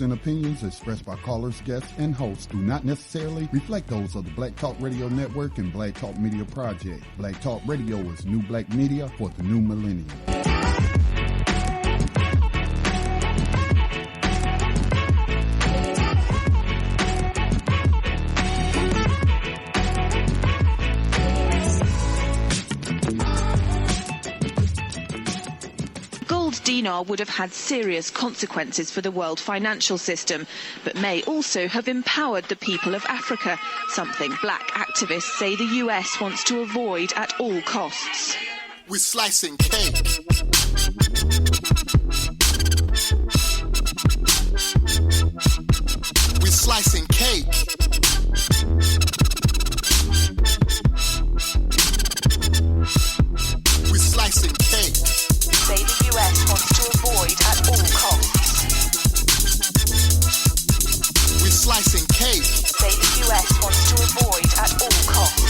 and opinions expressed by callers, guests, and hosts do not necessarily reflect those of the Black Talk Radio Network and Black Talk Media Project. Black Talk Radio is new black media for the new millennium. Dinar would have had serious consequences for the world financial system, but may also have empowered the people of Africa, something black activists say the US wants to avoid at all costs. We're slicing cake. We're slicing cake. We're slicing cake. Say the US wants to avoid at all costs. We're slicing cake. Say the US wants to avoid at all costs.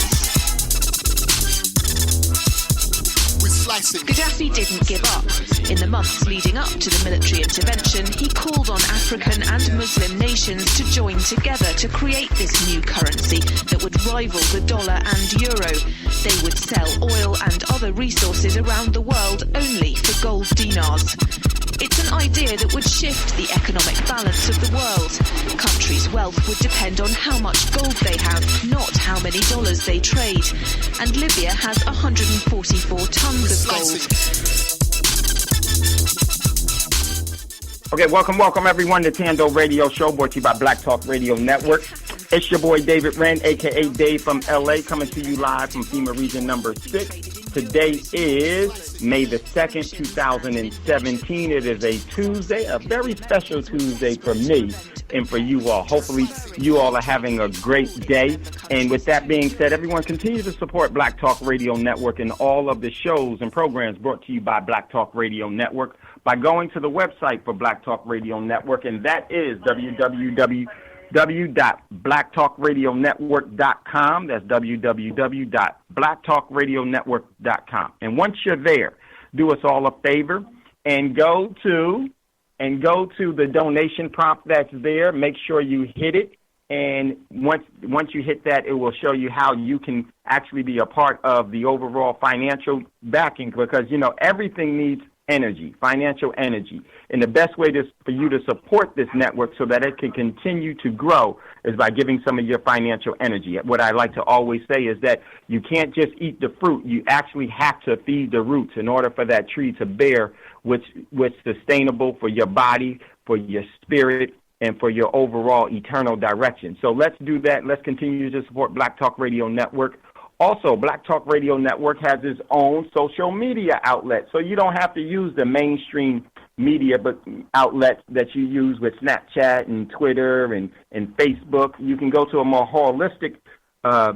We're slicing. Gaddafi didn't give up. In the months leading up to the military intervention, he called on African and Muslim nations to join together to create this new currency that would rival the dollar and euro. They would sell oil and other resources around the world only for gold dinars. It's an idea that would shift the economic balance of the world. Countries' wealth would depend on how much gold they have, not how many dollars they trade. And Libya has 144 tons of gold. Okay, welcome everyone to Thando Radio Show, brought to you by Black Talk Radio Network. It's your boy David Wren, a.k.a. Dave from L.A., coming to you live from FEMA Region number 6. Today is May the 2nd, 2017. It is a Tuesday, a very special Tuesday for me and for you all. Hopefully, you all are having a great day. And with that being said, everyone continue to support Black Talk Radio Network and all of the shows and programs brought to you by Black Talk Radio Network by going to the website for Black Talk Radio Network, and that is www.blacktalkradionetwork.com. That's www.blacktalkradionetwork.com. And once you're there, do us all a favor and go to the donation prompt that's there. Make sure you hit it. And once you hit that, it will show you how you can actually be a part of the overall financial backing, because, you know, everything needs energy, financial energy. And the best way for you to support this network so that it can continue to grow is by giving some of your financial energy. What I like to always say is that you can't just eat the fruit. You actually have to feed the roots in order for that tree to bear what's sustainable for your body, for your spirit, and for your overall eternal direction. So let's do that. Let's continue to support Black Talk Radio Network. Also, Black Talk Radio Network has its own social media outlet, so you don't have to use the mainstream media outlets that you use with Snapchat and Twitter and Facebook. You can go to a more holistic, a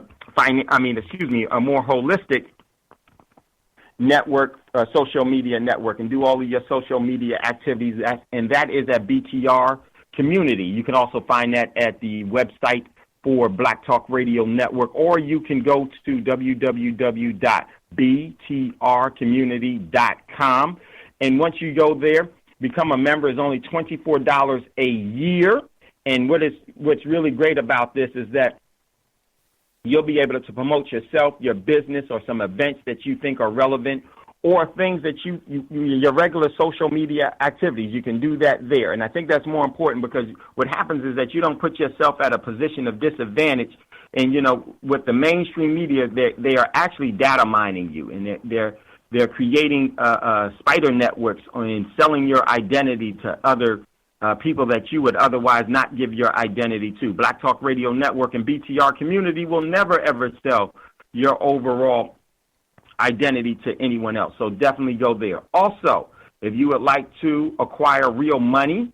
more holistic network, social media network, and do all of your social media activities, and that is at BTR Community. You can also find that at the website for Black Talk Radio Network, or you can go to www.btrcommunity.com. And once you go there, become a member. Is only $24 a year. And what's really great about this is that you'll be able to promote yourself, your business, or some events that you think are relevant, or things that your regular social media activities. You can do that there. And I think that's more important, because what happens is that you don't put yourself at a position of disadvantage. And, you know, with the mainstream media, they are actually data mining you, and they're creating spider networks and selling your identity to other people that you would otherwise not give your identity to. Black Talk Radio Network and BTR Community will never, ever sell your overall identity to anyone else. So definitely go there. Also, if you would like to acquire real money,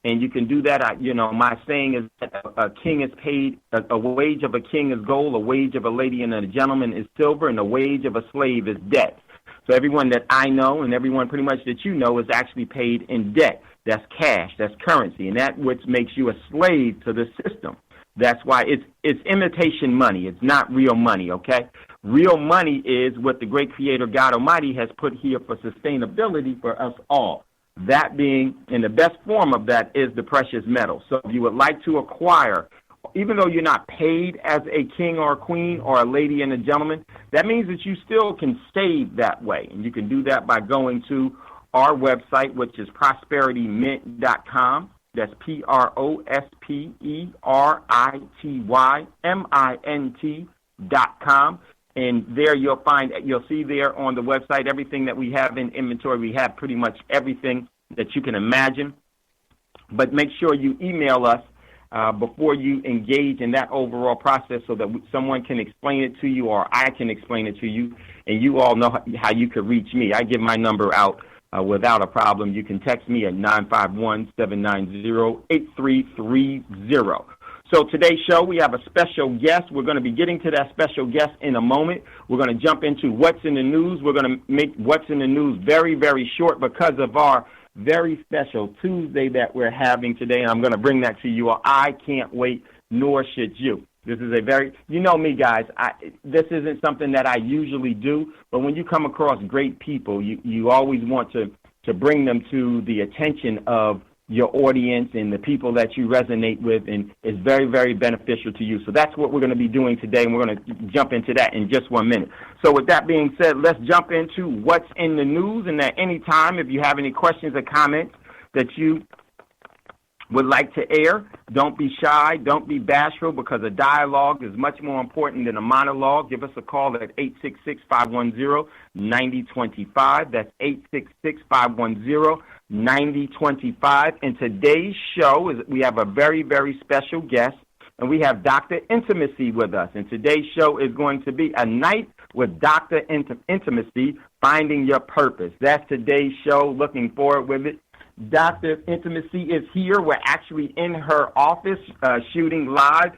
and you can do that, my saying is that a king is paid, a wage of a king is gold, a wage of a lady and a gentleman is silver, and a wage of a slave is debt. So everyone that I know and everyone pretty much that you know is actually paid in debt. That's cash, that's currency, and that's what makes you a slave to the system. That's why it's imitation money. It's not real money, okay? Real money is what the great Creator God Almighty has put here for sustainability for us all. That being, and the best form of that is the precious metal. So if you would like to acquire, even though you're not paid as a king or a queen or a lady and a gentleman, that means that you still can save that way. And you can do that by going to our website, which is prosperitymint.com. That's prosperitymint.com. And there you'll see there on the website everything that we have in inventory. We have pretty much everything that you can imagine. But make sure you email us before you engage in that overall process so that someone can explain it to you or I can explain it to you, and you all know how you could reach me. I give my number out without a problem. You can text me at 951-790-8330. So today's show, we have a special guest. We're going to be getting to that special guest in a moment. We're going to jump into what's in the news. We're going to make what's in the news very, very short because of our very special Tuesday that we're having today, and I'm going to bring that to you. I can't wait, nor should you. This is a very, you know me, guys, this isn't something that I usually do, but when you come across great people, you always want to bring them to the attention of your audience and the people that you resonate with, and it's very, very beneficial to you. So that's what we're going to be doing today, and we're going to jump into that in just 1 minute. So with that being said, let's jump into what's in the news, and at any time, if you have any questions or comments that you would like to air, don't be shy, don't be bashful, because a dialogue is much more important than a monologue. Give us a call at 866-510-9025. That's 866-510-9025. And today's show is we have a very, very special guest, and we have Dr. Intimacy with us. And today's show is going to be a night with Dr. Intimacy, Finding Your Purpose. That's today's show. Looking forward with it. Dr. Intimacy is here. We're actually in her office shooting live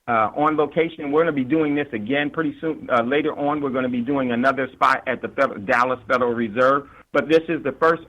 on location. We're going to be doing this again pretty soon. Later on, we're going to be doing another spot at the Dallas Federal Reserve. But this is the first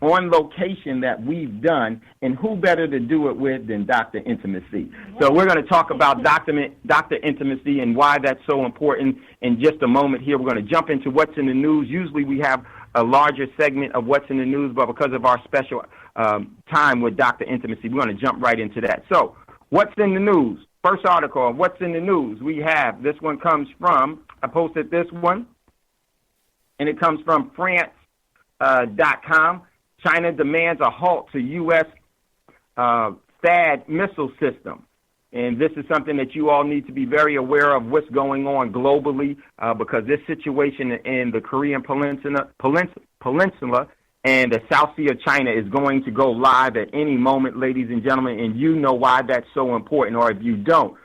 on location that we've done, and who better to do it with than Dr. Intimacy? So we're going to talk about Dr. Intimacy and why that's so important in just a moment here. We're going to jump into what's in the news. Usually we have a larger segment of what's in the news, but because of our special time with Dr. Intimacy, we're going to jump right into that. So what's in the news? First article of what's in the news we have. This one comes from, I posted this one, and it comes from France.com. China demands a halt to U.S. THAAD missile system. And this is something that you all need to be very aware of what's going on globally because this situation in the Korean Peninsula and the South Sea of China is going to go live at any moment, ladies and gentlemen, and you know why that's so important, or if you don't,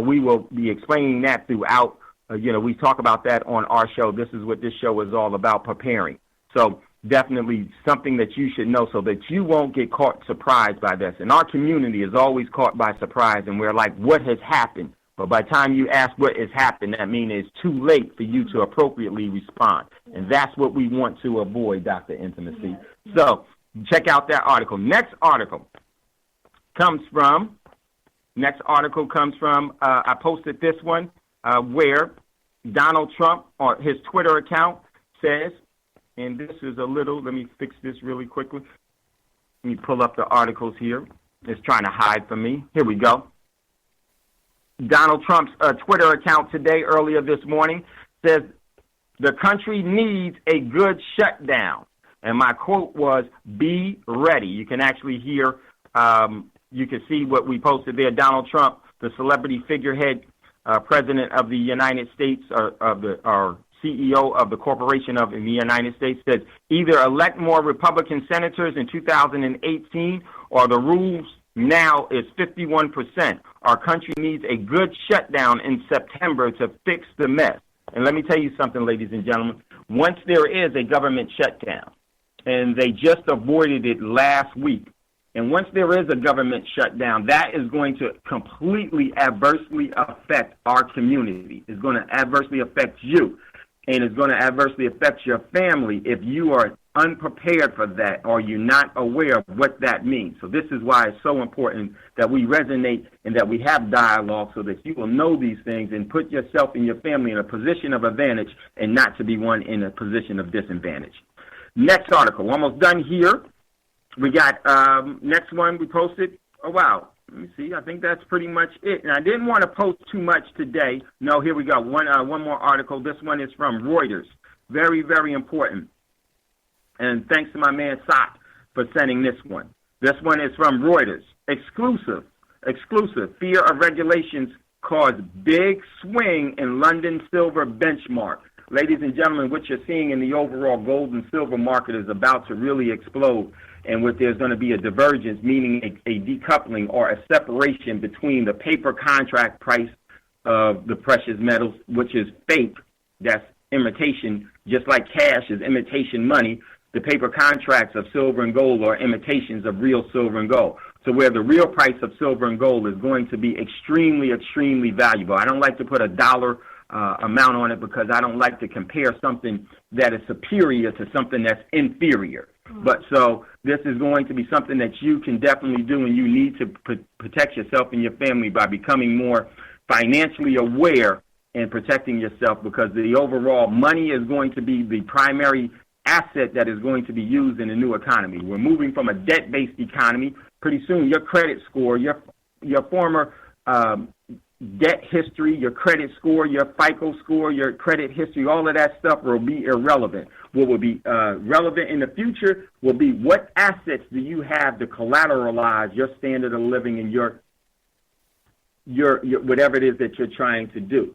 we will be explaining that throughout. We talk about that on our show. This is what this show is all about, preparing. So definitely something that you should know so that you won't get caught surprised by this. And our community is always caught by surprise, and we're like, what has happened? But by the time you ask what has happened, that means it's too late for you to appropriately respond. And that's what we want to avoid, Dr. Intimacy. So check out that article. Next article comes from, I posted this one where Donald Trump on his Twitter account says, and this is a little, let me fix this really quickly. Let me pull up the articles here. It's trying to hide from me. Here we go. Donald Trump's Twitter account today, earlier this morning, says, the country needs a good shutdown. And my quote was, be ready. You can actually hear, you can see what we posted there. Donald Trump, the celebrity figurehead, president of the United States, or CEO of the corporation of the United States, says either elect more Republican senators in 2018 or the rules now is 51%. Our country needs a good shutdown in September to fix the mess. And let me tell you something, ladies and gentlemen. Once there is a government shutdown, and they just avoided it last week, and once there is a government shutdown, that is going to completely adversely affect our community. It's going to adversely affect you. And it's going to adversely affect your family if you are unprepared for that or you're not aware of what that means. So this is why it's so important that we resonate and that we have dialogue so that you will know these things and put yourself and your family in a position of advantage and not to be one in a position of disadvantage. Next article, almost done here. We got next one we posted. Oh, wow. Let me see. I think that's pretty much it. And I didn't want to post too much today. No, here we go. One more article. This one is from Reuters. Very, very important. And thanks to my man, Sot, for sending this one. This one is from Reuters. Exclusive. Fear of regulations cause big swing in London silver benchmark. Ladies and gentlemen, what you're seeing in the overall gold and silver market is about to really explode. And what there's going to be a divergence, meaning a decoupling or a separation between the paper contract price of the precious metals, which is fake, that's imitation, just like cash is imitation money. The paper contracts of silver and gold are imitations of real silver and gold. So where the real price of silver and gold is going to be extremely, extremely valuable. I don't like to put a dollar amount on it because I don't like to compare something that is superior to something that's inferior. But so this is going to be something that you can definitely do, and you need to protect yourself and your family by becoming more financially aware and protecting yourself, because the overall money is going to be the primary asset that is going to be used in the new economy. We're moving from a debt-based economy. Pretty soon your credit score, your former debt history, your credit score, your FICO score, your credit history, all of that stuff will be irrelevant. What will be relevant in the future will be what assets do you have to collateralize your standard of living and your whatever it is that you're trying to do.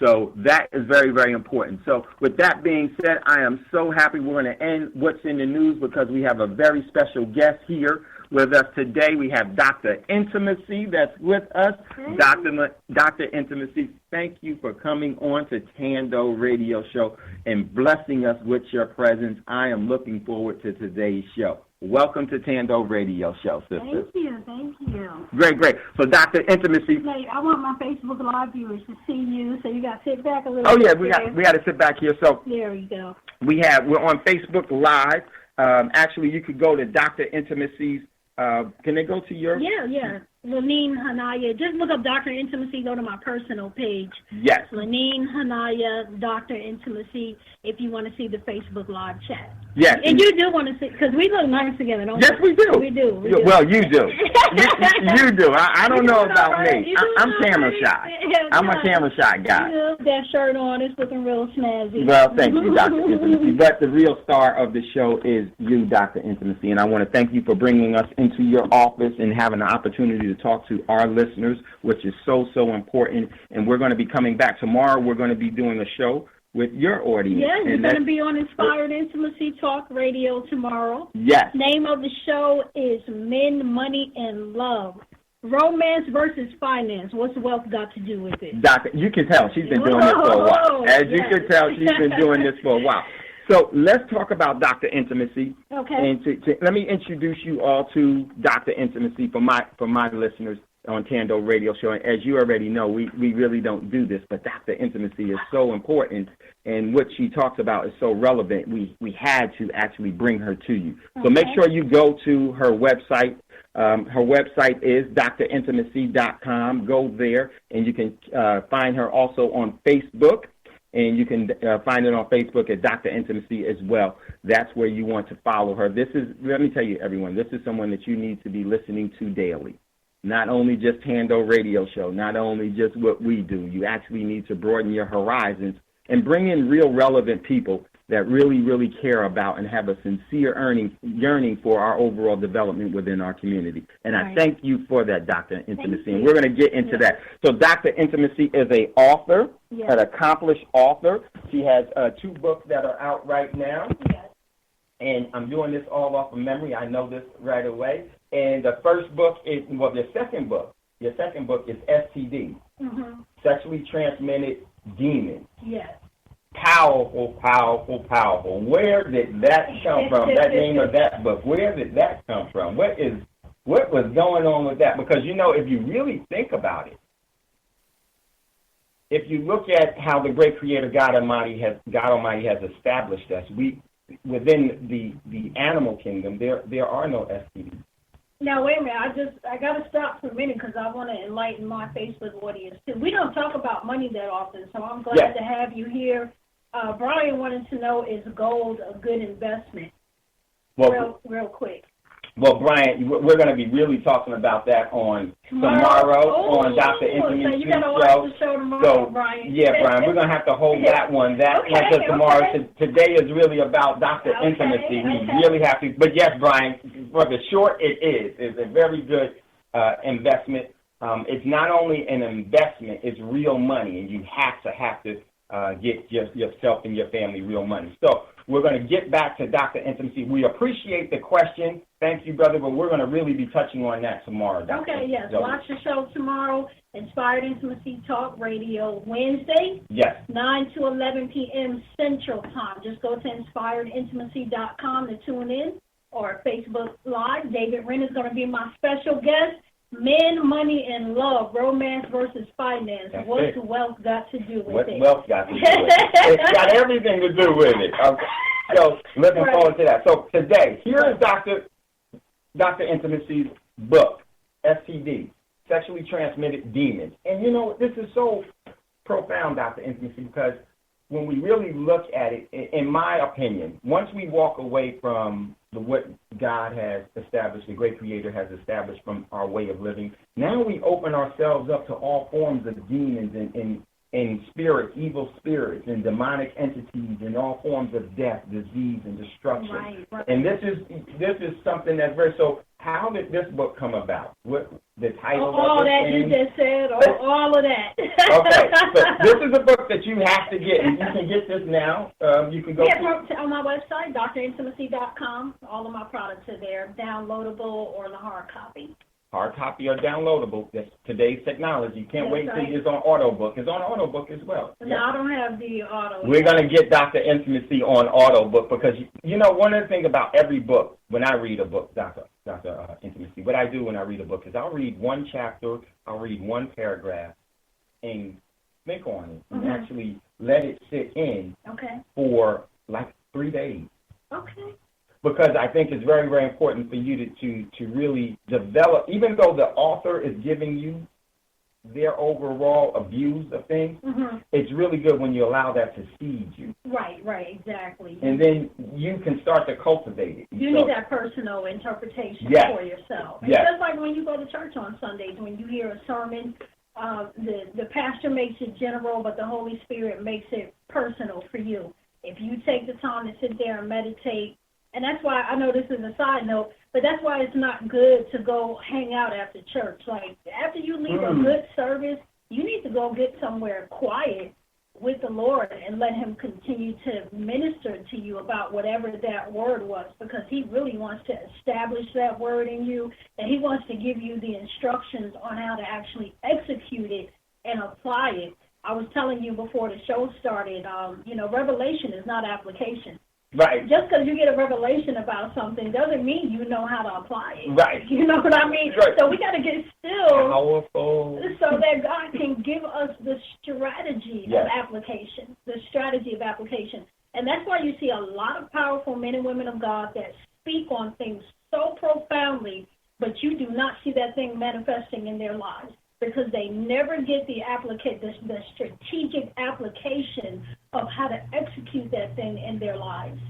So that is very, very important. So with that being said, I am so happy we're going to end What's in the News because we have a very special guest here with us today. We have Dr. Intimacy that's with us. Dr. Intimacy, thank you for coming on to Thando Radio Show and blessing us with your presence. I am looking forward to today's show. Welcome to Thando Radio Show, sister. Thank you. Great. So, Dr. Intimacy. Hey, I want my Facebook Live viewers to see you, so you got to sit back a little bit. Oh, yeah, we got to sit back here. So there you go. We're on Facebook Live. Actually, you could go to Dr. Intimacy's. Can they go to your? Yeah. Laneen, Haniah. Just look up Dr. Intimacy. Go to my personal page. Yes. Laneen, Haniah, Dr. Intimacy, if you want to see the Facebook Live chat. Yes. And you do want to see, because we look nice together, don't we? Yes, we do. We do. Well, you do. you do. I don't know about me. I'm camera shy. I'm a camera shy guy. You do. That shirt on is looking real snazzy. Well, thank you, Dr. Intimacy. But the real star of the show is you, Dr. Intimacy, and I want to thank you for bringing us into your office and having the opportunity to talk to our listeners, which is so, so important. And we're going to be coming back tomorrow. We're going to be doing a show with your audience. Yes, you're going to be on Inspired Intimacy Talk Radio tomorrow. Yes. Name of the show is Men, Money, and Love. Romance versus finance. What's wealth got to do with it? Doctor, you can tell she's been doing this for a while. As you can tell, she's been doing this for a while. So let's talk about Dr. Intimacy. Okay. And let me introduce you all to Dr. Intimacy for my listeners on Thando Radio Show. And as you already know, we really don't do this, but Dr. Intimacy is so important, and what she talks about is so relevant. We had to actually bring her to you. Okay. So make sure you go to her website. Her website is drintimacy.com. Go there, and you can find her also on Facebook. And you can find it on Facebook at Dr. Intimacy as well. That's where you want to follow her. Let me tell you, everyone, this is someone that you need to be listening to daily. Not only just Thando Radio Show, not only just what we do. You actually need to broaden your horizons and bring in real relevant people that really, really care about and have a sincere yearning for our overall development within our community. And I thank you for that, Dr. Intimacy. And we're going to get into that. So Dr. Intimacy is an author, an accomplished author. She has 2 books that are out right now. Yes. And I'm doing this all off of memory. I know this right away. And the first book is, your second book is STDs, Sexually Transmitted Demons. Yes. Powerful. Where did that come from? That name of that book. Where did that come from? What was going on with that? Because, if you really think about it, if you look at how the great Creator God Almighty has established us, within the animal kingdom, there are no STDs. Now, wait a minute. I got to stop for a minute because I want to enlighten my Facebook audience, too. We don't talk about money that often, so I'm glad to have you here. Brian wanted to know, is gold a good investment? Well, real quick. Well, Brian, we're going to be really talking about that on tomorrow on Dr. Intimacy So you got to watch the show tomorrow, Brian. Yeah, Brian, we're going to have to hold that one. That one tomorrow. Okay. Today is really about Dr. Intimacy. We really have to. But yes, Brian, for the short, it is. It's a very good investment. It's not only an investment, it's real money, and you have to get yourself and your family real money. So we're going to get back to Dr. Intimacy. We appreciate the question. Thank you, brother, but we're going to really be touching on that tomorrow, Dr. Okay, yes. Watch the show tomorrow, Inspired Intimacy Talk Radio, Wednesday, 9 to 11 p.m. Central Time. Just go to inspiredintimacy.com to tune in, or Facebook Live. David Wren is going to be my special guest. Men, money, and love, romance versus finance. What's wealth got to do with it? What's wealth got to do with it? It's got everything to do with it. Okay. So looking forward to that. So today, here is Dr. Intimacy's book, STDs, Sexually Transmitted Demons. And you know, this is so profound, Dr. Intimacy, because when we really look at it, in my opinion, once we walk away from what God has established, the great Creator has established from our way of living, now we open ourselves up to all forms of demons and spirits, evil spirits, and demonic entities, and all forms of death, disease, and destruction. Right. And this is something that's very so. How did this book come about? What the title? All that you just said, all of that. Okay, so this is a book that you have to get, and you can get this now. You can go on my website, drintimacy.com. All of my products are there, downloadable or the hard copy. Hard copy or downloadable. That's today's technology. You can't wait until it's on Autobook. It's on Autobook as well. No, I don't have the auto. We're going to get Dr. Intimacy on Autobook because, you know, one of the things about every book, when I read a book, Dr. Intimacy, what I do when I read a book is I'll read one chapter, I'll read one paragraph, and think on it and actually let it sit in for like 3 days. Okay. Because I think it's very, very important for you to really develop, even though the author is giving you their overall views of things, it's really good when you allow that to seed you. Right, exactly. And then you can start to cultivate it. You need that personal interpretation for yourself. It's just like when you go to church on Sundays, when you hear a sermon, the pastor makes it general, but the Holy Spirit makes it personal for you. If you take the time to sit there and meditate, and that's why, I know this is a side note, but that's why it's not good to go hang out after church. Like, after you leave a good service, you need to go get somewhere quiet with the Lord and let him continue to minister to you about whatever that word was, because he really wants to establish that word in you, and he wants to give you the instructions on how to actually execute it and apply it. I was telling you before the show started, revelation is not application. Right. Just because you get a revelation about something doesn't mean you know how to apply it. Right. You know what I mean? Right. So we got to get still powerful so that God can give us the strategy of application, And that's why you see a lot of powerful men and women of God that speak on things so profoundly, but you do not see that thing manifesting in their lives, because they never get the strategic application of how to execute that thing in their lives.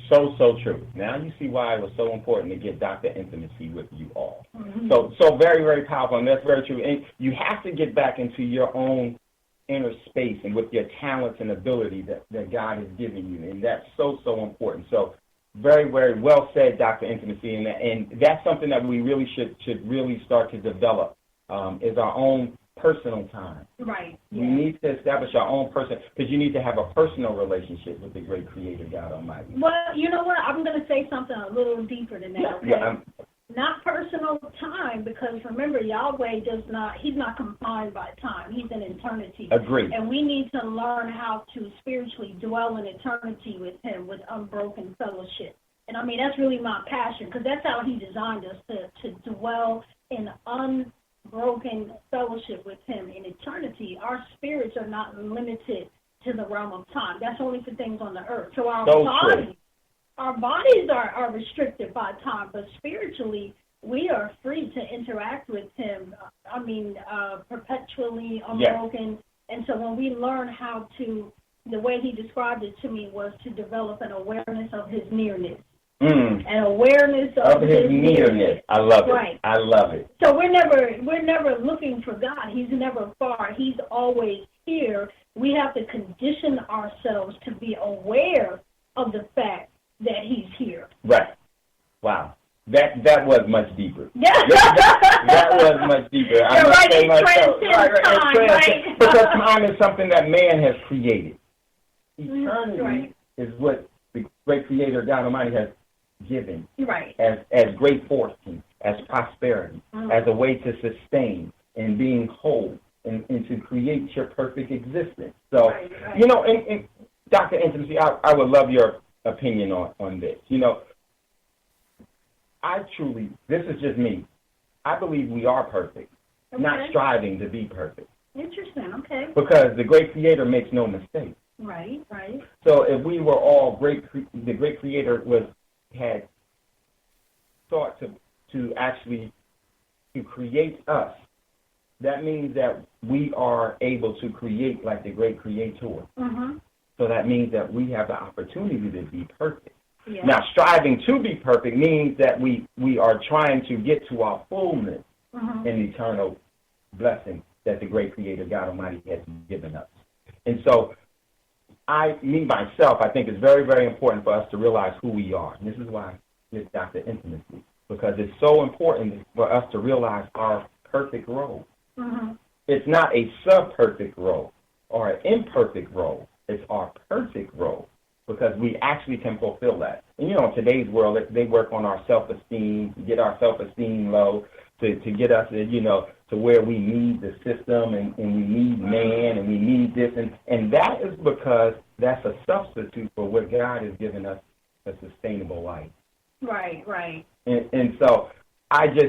So true. Now you see why it was so important to get Dr. Intimacy with you all. So very, very powerful, and that's very true. And you have to get back into your own inner space and with your talents and ability that God has given you, and that's so important. So very, very well said, Dr. Intimacy, and that's something that we really should really start to develop. Is our own personal time. Right. We need to establish our own because you need to have a personal relationship with the great Creator, God Almighty. Well, you know what? I'm going to say something a little deeper than that, okay? Not personal time, because remember, Yahweh he's not confined by time. He's in eternity. Agreed. And we need to learn how to spiritually dwell in eternity with him, with unbroken fellowship. And I mean, that's really my passion, because that's how he designed us, to dwell in unbroken fellowship with him in eternity. Our spirits are not limited to the realm of time. That's only for things on the earth. So our bodies are restricted by time, but spiritually we are free to interact with him. Perpetually unbroken. And so when we learn how to, the way he described it to me was to develop an awareness of his nearness. and awareness of his nearness. I love it. Right. I love it. So we're never looking for God. He's never far. He's always here. We have to condition ourselves to be aware of the fact that he's here. Right. Wow. That was much deeper. Yeah. that was much deeper. You're right. It transcends time, right? Because time is something that man has created. Eternity is what the great Creator, God Almighty, has given as great fortune, as prosperity, as a way to sustain and being whole and to create your perfect existence. So, you know, and Dr. Intimacy, I would love your opinion on this. You know, this is just me, I believe we are perfect, not striving to be perfect. Interesting, okay. Because the great Creator makes no mistake. Right. So if we were all the great Creator had thought to actually to create us, that means that we are able to create like the great Creator. So that means that we have the opportunity to be perfect. Yeah. Now, striving to be perfect means that we are trying to get to our fullness in eternal blessing that the great Creator, God Almighty, has given us. And so myself, I think it's very, very important for us to realize who we are. And this is why it's Dr. Intimacy, because it's so important for us to realize our perfect role. It's not a sub-perfect role or an imperfect role. It's our perfect role, because we actually can fulfill that. And, you know, in today's world, they work on our self-esteem, to get our self-esteem low, to get us, you know, to where we need the system and we need man and we need this. And that is because that's a substitute for what God has given us, a sustainable life. Right. And so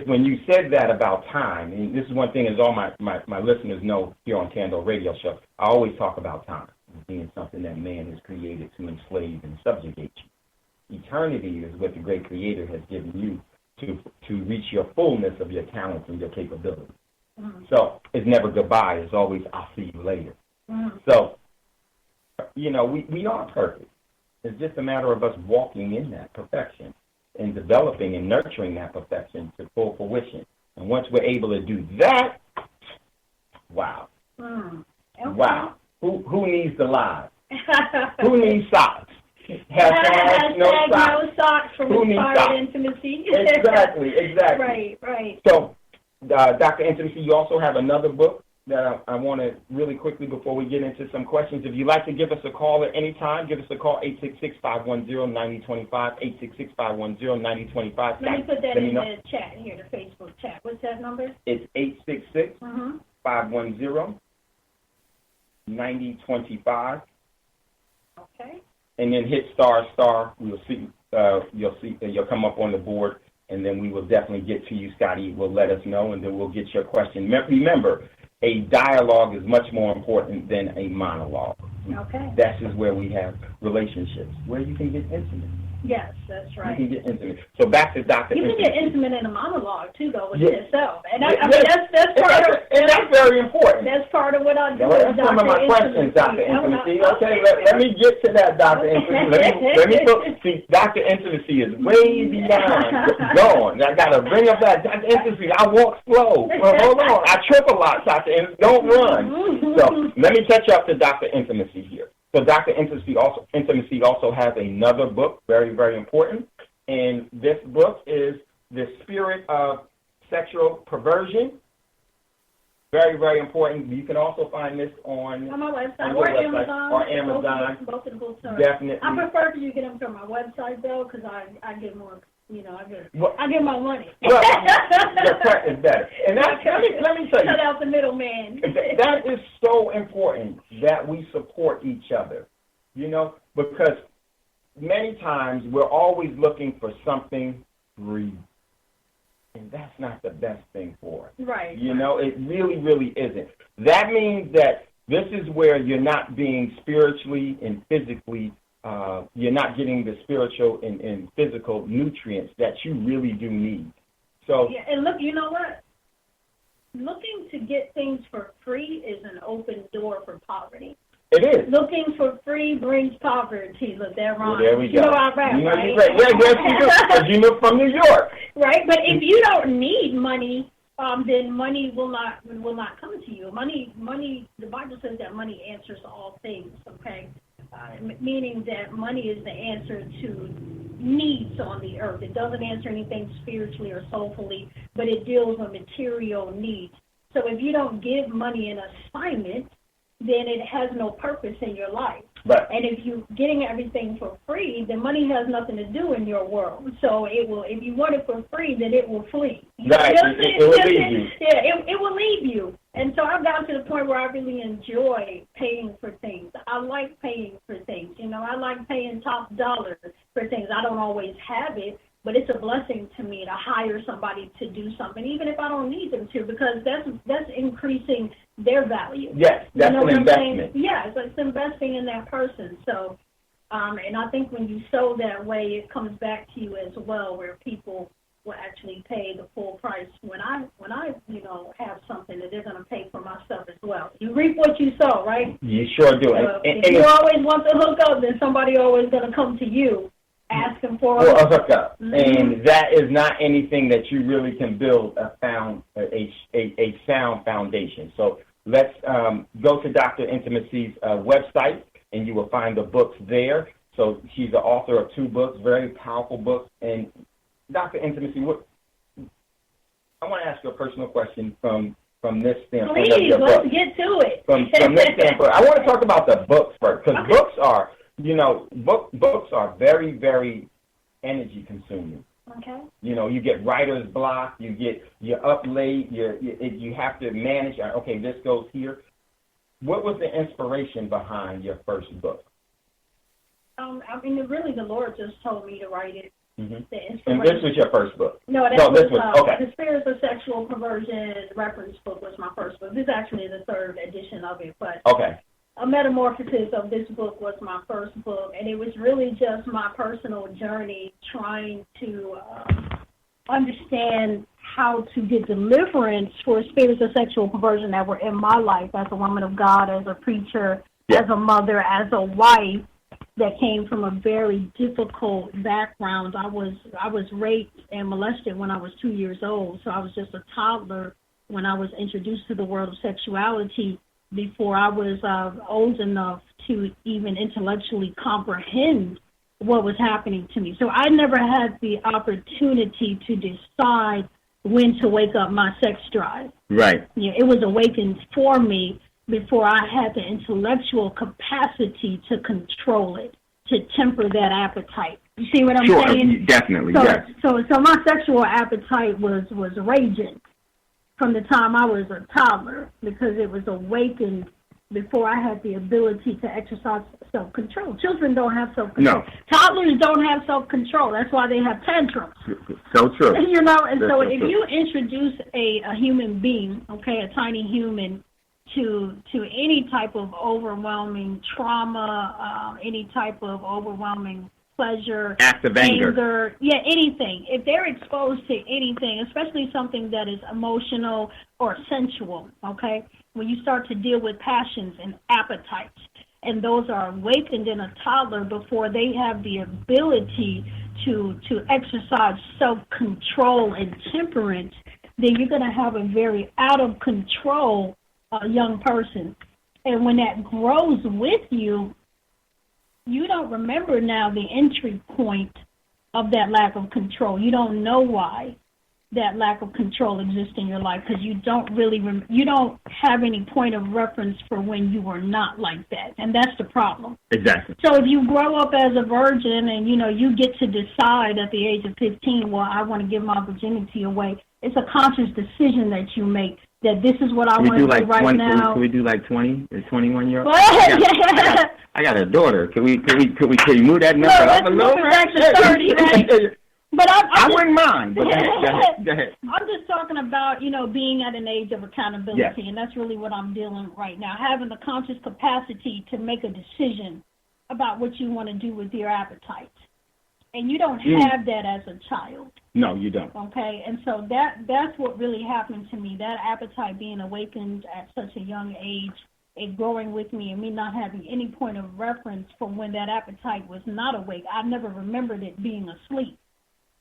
when you said that about time, and this is one thing as all my listeners know here on Thando Radio Show, I always talk about time being something that man has created to enslave and subjugate you. Eternity is what the great Creator has given you to reach your fullness of your talents and your capabilities. So it's never goodbye. It's always I'll see you later. So, you know, we are perfect. It's just a matter of us walking in that perfection and developing and nurturing that perfection to full fruition. And once we're able to do that, wow. Wow. Who needs the lies? Who needs socks? Hashtag no socks from Inspired Intimacy. Exactly. Right. So, Dr. Intimacy, you also have another book that I want to really quickly, before we get into some questions, if you'd like to give us a call at any time, give us a call, 866-510-9025, 866-510-9025. Let me put that in the chat here, the Facebook chat. What's that number? It's 866-510-9025. Okay. And then hit star. You'll come up on the board, and then we will definitely get to you. Scotty will let us know, and then we'll get your question. Remember, a dialogue is much more important than a monologue. Okay. That is where we have relationships, where you can get intimate. Yes, that's right. You can get intimate. So back to Dr. You can get intimate in a monologue, too, though, with yourself. And that's very important. That's part of what I do. That's some of my questions, Dr. Intimacy. Okay, let me get to that, Dr. Intimacy. Let me see, Dr. Intimacy is way beyond gone. I got to bring up that Dr. Intimacy. I walk slow. Well, hold on. I trip a lot, Dr. Intimacy. Don't run. So let me catch up to Dr. Intimacy here. So Dr. Intimacy also has another book, very, very important. And this book is The Spirit of Sexual Perversion. Very, very important. You can also find this on my website or Amazon. Both of the books are. Definitely. I prefer for you to get them from my website, though, because I get more, I get my money. Well, your cut is better. And let me tell you. Cut out the middleman. That is so important that we support each other, because many times we're always looking for something free. And that's not the best thing for us. Right. It really, really isn't. That means that this is where you're not being spiritually and physically, you're not getting the spiritual and physical nutrients that you really do need. So yeah, and look, you know what? Looking to get things for free is an open door for poverty. It is. Looking for free brings poverty. Look, they're wrong. Well, there we go. You know I rap, you know, right? Right. Yeah, yes, you do, because you know from New York. Right, but if you don't need money, then money will not come to you. Money. The Bible says that money answers all things. Okay, meaning that money is the answer to needs on the earth. It doesn't answer anything spiritually or soulfully, but it deals with material needs. So if you don't give money an assignment, then it has no purpose in your life. Right. And if you're getting everything for free, then money has nothing to do in your world. So it will. If you want it for free, then it will flee. Right. It will leave you. Yeah, it will leave you. And so I've gotten to the point where I really enjoy paying for things. I like paying for things. You know, I like paying top dollar for things. I don't always have it, but it's a blessing to me to hire somebody to do something, even if I don't need them to, because that's increasing their value. Yes, that's an investment. Yeah, it's investing in that person. So, and I think when you sow that way, it comes back to you as well, where people will actually pay the full price when I have something that they're going to pay for my stuff as well. You reap what you sow, right? You sure do. So if you always want to hook up, then somebody always going to come to you asking for a hookup. Mm-hmm. And that is not anything that you really can build a sound foundation. So let's go to Dr. Intimacy's website, and you will find the books there. So she's the author of 2 books, very powerful books. And Dr. Intimacy, I want to ask you a personal question from this standpoint. Please, let's get to it. From this standpoint, I want to talk about the books first, because books are, books are very, very energy consuming. Okay. You know, you get writer's block, you're up late, you have to manage, okay, this goes here. What was the inspiration behind your first book? Really the Lord just told me to write it. Mm-hmm. And this was your first book? No, this was okay. The Spirits of Sexual Perversion reference book was my first book. This is actually the 3rd edition of it, but okay. A Metamorphosis of this book was my first book, and it was really just my personal journey trying to understand how to get deliverance for spirits of sexual perversion that were in my life as a woman of God, as a preacher, as a mother, as a wife that came from a very difficult background. I was raped and molested when I was 2 years old, so I was just a toddler when I was introduced to the world of sexuality before I was old enough to even intellectually comprehend what was happening to me. So I never had the opportunity to decide when to wake up my sex drive. Right. Yeah, it was awakened for me before I had the intellectual capacity to control it, to temper that appetite. You see what I'm saying? Definitely, yes. So my sexual appetite was raging from the time I was a toddler, because it was awakened before I had the ability to exercise self-control. Children don't have self-control. No. Toddlers don't have self-control. That's why they have tantrums. So true. And That's so if you introduce a human being, a tiny human, to any type of overwhelming trauma, any type of overwhelming pleasure, act of anger, anything. If they're exposed to anything, especially something that is emotional or sensual, when you start to deal with passions and appetites, and those are awakened in a toddler before they have the ability to exercise self-control and temperance, then you're going to have a very out of control young person. And when that grows with you, you don't remember now the entry point of that lack of control. You don't know why that lack of control exists in your life, because you don't really you don't have any point of reference for when you were not like that, and that's the problem. Exactly. So if you grow up as a virgin and you get to decide at the age of 15, well, I want to give my virginity away, it's a conscious decision that you make, that this is what I want to do right now. Can we do like 20 or 21-year-old? I got a daughter. Can we move that number up a little? Back to 30, right? But I wouldn't mind. But go ahead. I'm just talking about, being at an age of accountability, and that's really what I'm dealing with right now, having the conscious capacity to make a decision about what you want to do with your appetite. And you don't have that as a child. No, you don't. Okay, and so that's what really happened to me, that appetite being awakened at such a young age, it growing with me and me not having any point of reference from when that appetite was not awake. I never remembered it being asleep.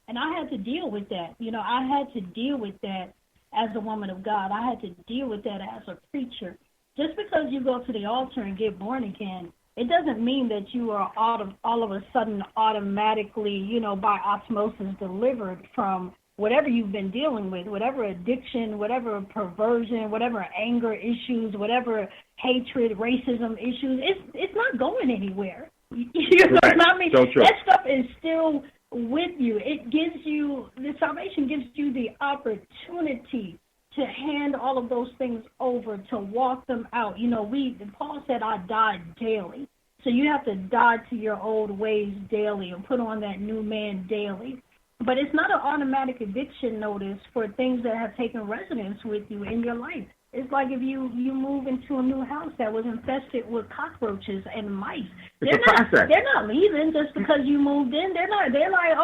And I had to deal with that. You know, I had to deal with that as a woman of God. I had to deal with that as a preacher. Just because you go to the altar and get born again, it doesn't mean that you are all of a sudden automatically, you know, by osmosis delivered from whatever you've been dealing with, whatever addiction, whatever perversion, whatever anger issues, whatever hatred, racism issues. It's not going anywhere. You know what I mean? So true. That stuff is still with you. It gives you, the salvation gives you the opportunity to hand all of those things over, to walk them out. You know, Paul said, I die daily. So you have to die to your old ways daily and put on that new man daily. But it's not an automatic eviction notice for things that have taken residence with you in your life. It's like if you move into a new house that was infested with cockroaches and mice. They're not leaving just because you moved in. They're like,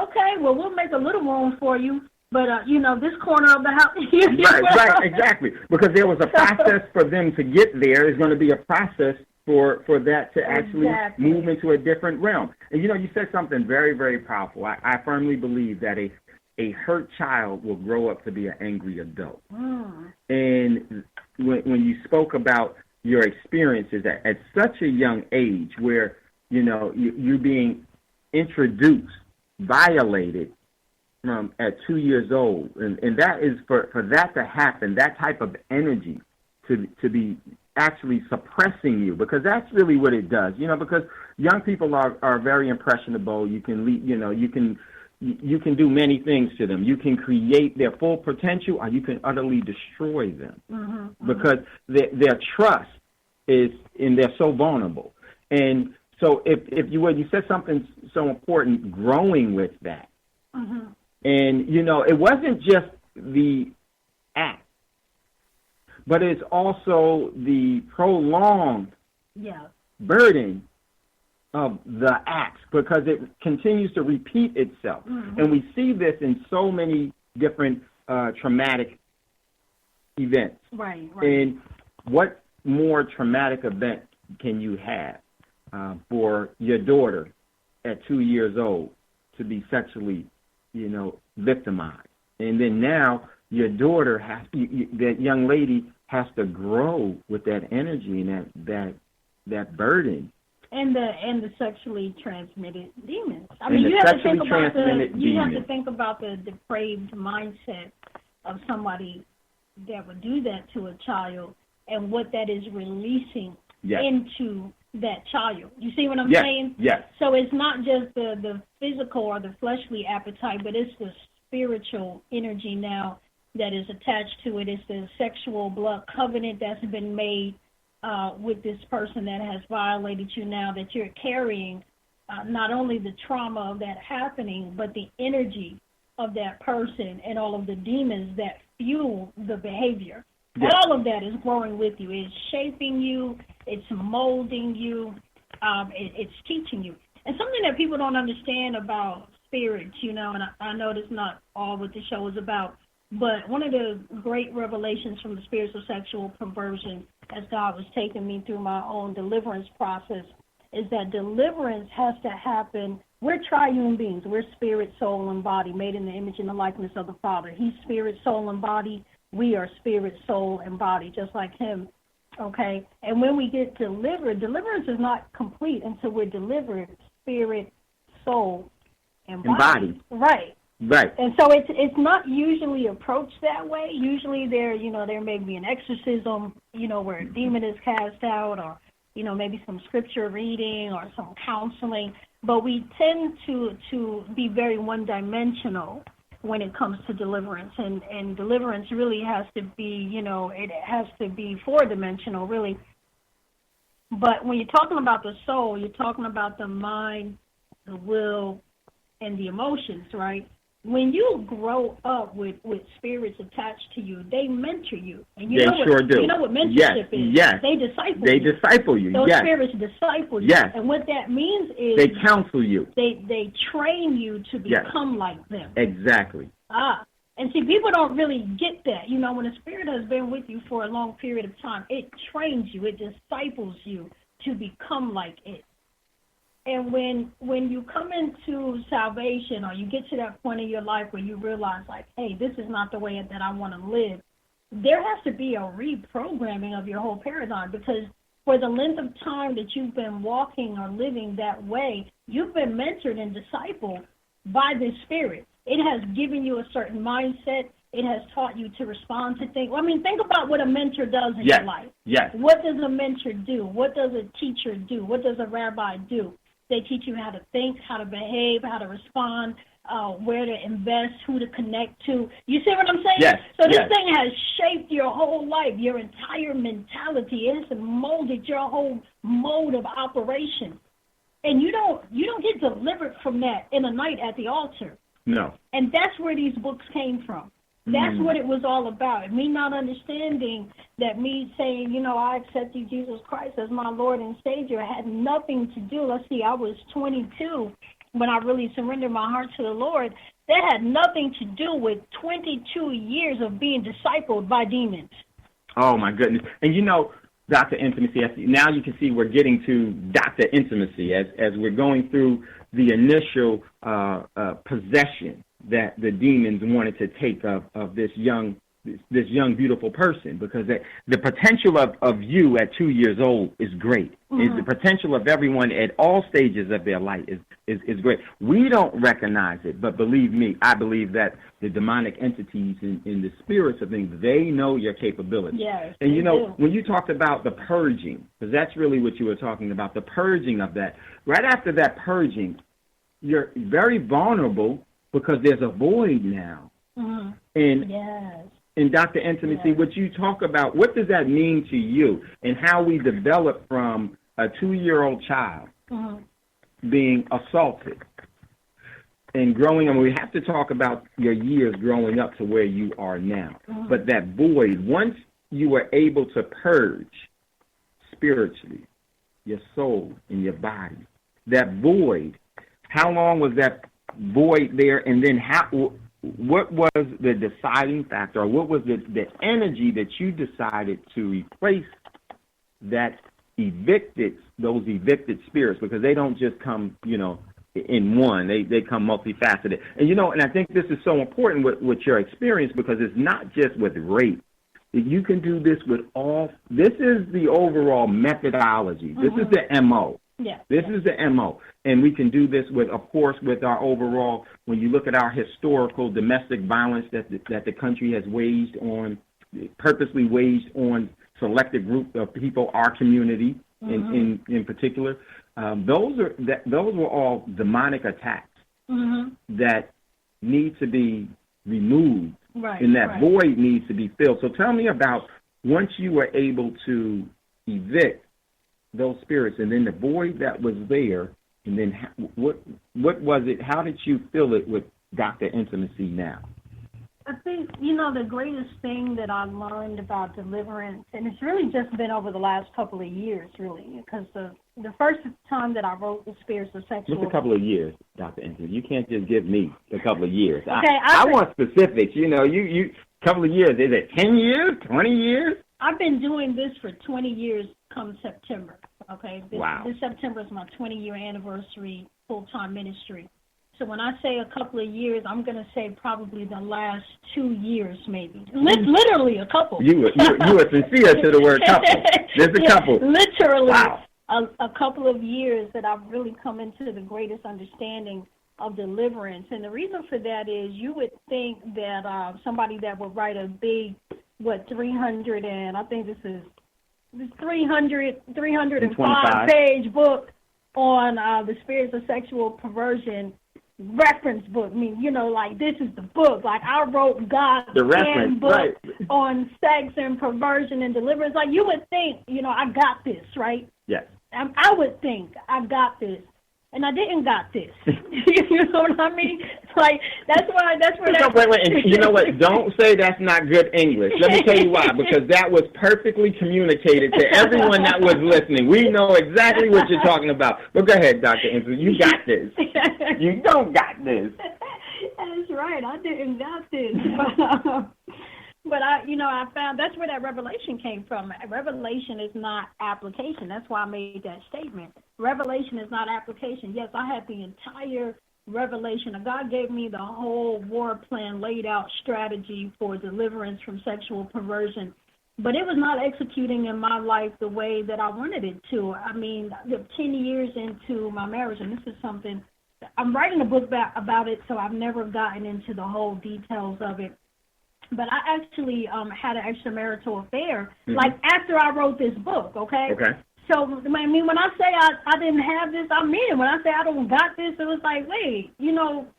okay, well, we'll make a little room for you. But, you know, this corner of the house. Right, exactly. Because there was a process for them to get there. There's going to be a process for that to actually move into a different realm. And, you know, you said something very, very powerful. I firmly believe that a hurt child will grow up to be an angry adult. And when you spoke about your experiences at such a young age where, you know, you're being introduced, violated at 2 years old, and that is for that to happen, that type of energy to be actually suppressing you, because that's really what it does, you know, because young people are very impressionable. You can you can do many things to them. You can create their full potential, or you can utterly destroy them, because their trust is, and they're so vulnerable. And so if you would, you said something so important, growing with that. And, you know, it wasn't just the act, but it's also the prolonged burden of the acts, because it continues to repeat itself. And we see this in so many different traumatic events. Right. And what more traumatic event can you have for your daughter at 2 years old to be sexually, you know, victimized? And then now your daughter that young lady has to grow with that energy and that burden. And the sexually transmitted demons. I mean, you have to think about the depraved mindset of somebody that would do that to a child, and what that is releasing into that child. You see what I'm saying? Yes. So it's not just the physical or the fleshly appetite, but it's the spiritual energy now that is attached to it. It's the sexual blood covenant that's been made with this person that has violated you now, that you're carrying not only the trauma of that happening, but the energy of that person and all of the demons that fuel the behavior. Yes. All of that is growing with you. It's shaping you. It's molding you. It's teaching you. And something that people don't understand about spirits, you know, and I know that's not all what the show is about, but one of the great revelations from the spirits of sexual perversion, as God was taking me through my own deliverance process, is that deliverance has to happen. We're triune beings. We're spirit, soul, and body, made in the image and the likeness of the Father. He's spirit, soul, and body. We are spirit, soul, and body, just like him, okay? And when we get delivered, deliverance is not complete until we're delivered spirit, soul, and body. Right. Right. And so it's not usually approached that way. Usually there may be an exorcism, you know, where a demon is cast out, or, you know, maybe some scripture reading or some counseling. But we tend to be very one-dimensional when it comes to deliverance. And deliverance really has to be, you know, it has to be four-dimensional, really. But when you're talking about the soul, you're talking about the mind, the will, and the emotions, right? When you grow up with spirits attached to you, they mentor you. And you know what mentorship is? Yes. They disciple you. Those spirits disciple you. Yes. And what that means is they counsel you. They train you to become like them. Exactly. And see, people don't really get that. You know, when a spirit has been with you for a long period of time, it trains you, it disciples you to become like it. And when you come into salvation, or you get to that point in your life where you realize, like, hey, this is not the way that I want to live, there has to be a reprogramming of your whole paradigm, because for the length of time that you've been walking or living that way, you've been mentored and discipled by this spirit. It has given you a certain mindset. It has taught you to respond to things. I mean, think about what a mentor does in your life. Yes. What does a mentor do? What does a teacher do? What does a rabbi do? They teach you how to think, how to behave, how to respond, where to invest, who to connect to. You see what I'm saying? Yes. So this thing has shaped your whole life, your entire mentality. It has molded your whole mode of operation. And you don't get delivered from that in a night at the altar. No. And that's where these books came from. That's what it was all about. Me not understanding that, me saying, you know, I accepted Jesus Christ as my Lord and Savior had nothing to do. Let's see, I was 22 when I really surrendered my heart to the Lord. That had nothing to do with 22 years of being discipled by demons. Oh, my goodness. And, you know, Dr. Intimacy, now you can see we're getting to Dr. Intimacy as we're going through the initial possession that the demons wanted to take of this young beautiful person, because the potential of you at 2 years old is great. Is the potential of everyone at all stages of their life is great. We don't recognize it, but believe me, I believe that the demonic entities in the spirits of things, they know your capabilities. Yes, and you know, when you talked about the purging, because that's really what you were talking about, the purging of that, right after that purging, you're very vulnerable because there's a void now. And in Dr. Intimacy, what you talk about, what does that mean to you, and how we develop from a 2-year-old child being assaulted and growing, and we have to talk about your years growing up to where you are now. But that void, once you were able to purge spiritually, your soul and your body, that void, how long was that void there, and then what was the deciding factor, or what was the energy that you decided to replace that those evicted spirits, because they don't just come, you know, in one, they come multifaceted. And, you know, and I think this is so important with your experience, because it's not just with rape. You can do this with this is the overall methodology. This is the MO. This is the MO. And we can do this with, of course, with our overall, when you look at our historical domestic violence that the country has purposely waged on selected group of people, our community in particular. Those were all demonic attacks that need to be removed, and that void needs to be filled. So tell me about, once you were able to evict those spirits, and then the void that was there, and then what was it? How did you fill it with Dr. Intimacy now? I think, you know, the greatest thing that I learned about deliverance, and it's really just been over the last couple of years, really, because the first time that I wrote The Spirits of Sexual... Just a couple of years, Dr. Intimacy. You can't just give me a couple of years. Okay, I want specifics. You know, you couple of years. Is it 10 years, 20 years? I've been doing this for 20 years come September, okay? This September is my 20-year anniversary full-time ministry. So when I say a couple of years, I'm going to say probably the last 2 years, maybe. Literally a couple. You were sincere to the word couple. There's a couple. Literally a couple of years that I've really come into the greatest understanding of deliverance. And the reason for that is, you would think that somebody that would write a big, 300 and I think this is 305-page book on the spirits of sexual perversion, reference book. I mean, you know, like, this is the book. Like, I wrote God's handbook on sex and perversion and deliverance. Like, you would think, you know, I got this, right? Yes. I would think I got this. And I didn't got this. You know what I mean? Like, that's where wait, and you know what? Don't say that's not good English. Let me tell you why. Because that was perfectly communicated to everyone that was listening. We know exactly what you're talking about. But go ahead, Dr. Intimacy. You got this. You don't got this. That's right. I didn't got this. But I found that's where that revelation came from. Revelation is not application. That's why I made that statement. Revelation is not application. Yes, I had the entire revelation. God gave me the whole war plan, laid out strategy for deliverance from sexual perversion. But it was not executing in my life the way that I wanted it to. I mean, 10 years into my marriage, and this is something, I'm writing a book about it, so I've never gotten into the whole details of it. But I actually had an extramarital affair, like after I wrote this book, okay? Okay. So, I mean, when I say I didn't have this, I mean it. When I say I don't got this, it was like, wait,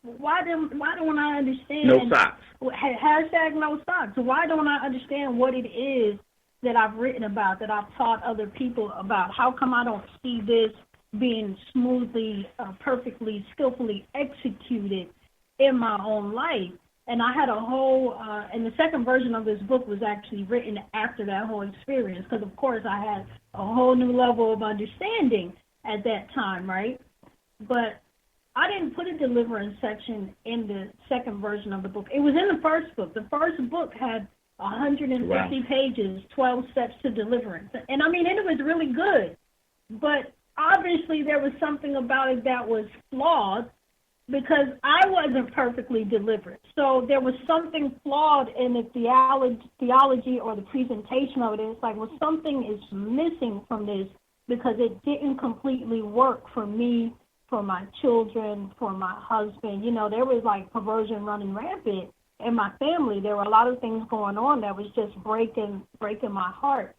why don't I understand? No socks. Hashtag no socks. Why don't I understand what it is that I've written about, that I've taught other people about? How come I don't see this being smoothly, perfectly, skillfully executed in my own life? And I had a whole, and the second version of this book was actually written after that whole experience, because, of course, I had a whole new level of understanding at that time, right? But I didn't put a deliverance section in the second version of the book. It was in the first book. The first book had 150 pages, 12 steps to deliverance. And, I mean, it was really good. But obviously there was something about it that was flawed, because I wasn't perfectly delivered. So there was something flawed in the theology or the presentation of it. It's like, well, something is missing from this, because it didn't completely work for me, for my children, for my husband. There was like perversion running rampant in my family. There were a lot of things going on that was just breaking my heart.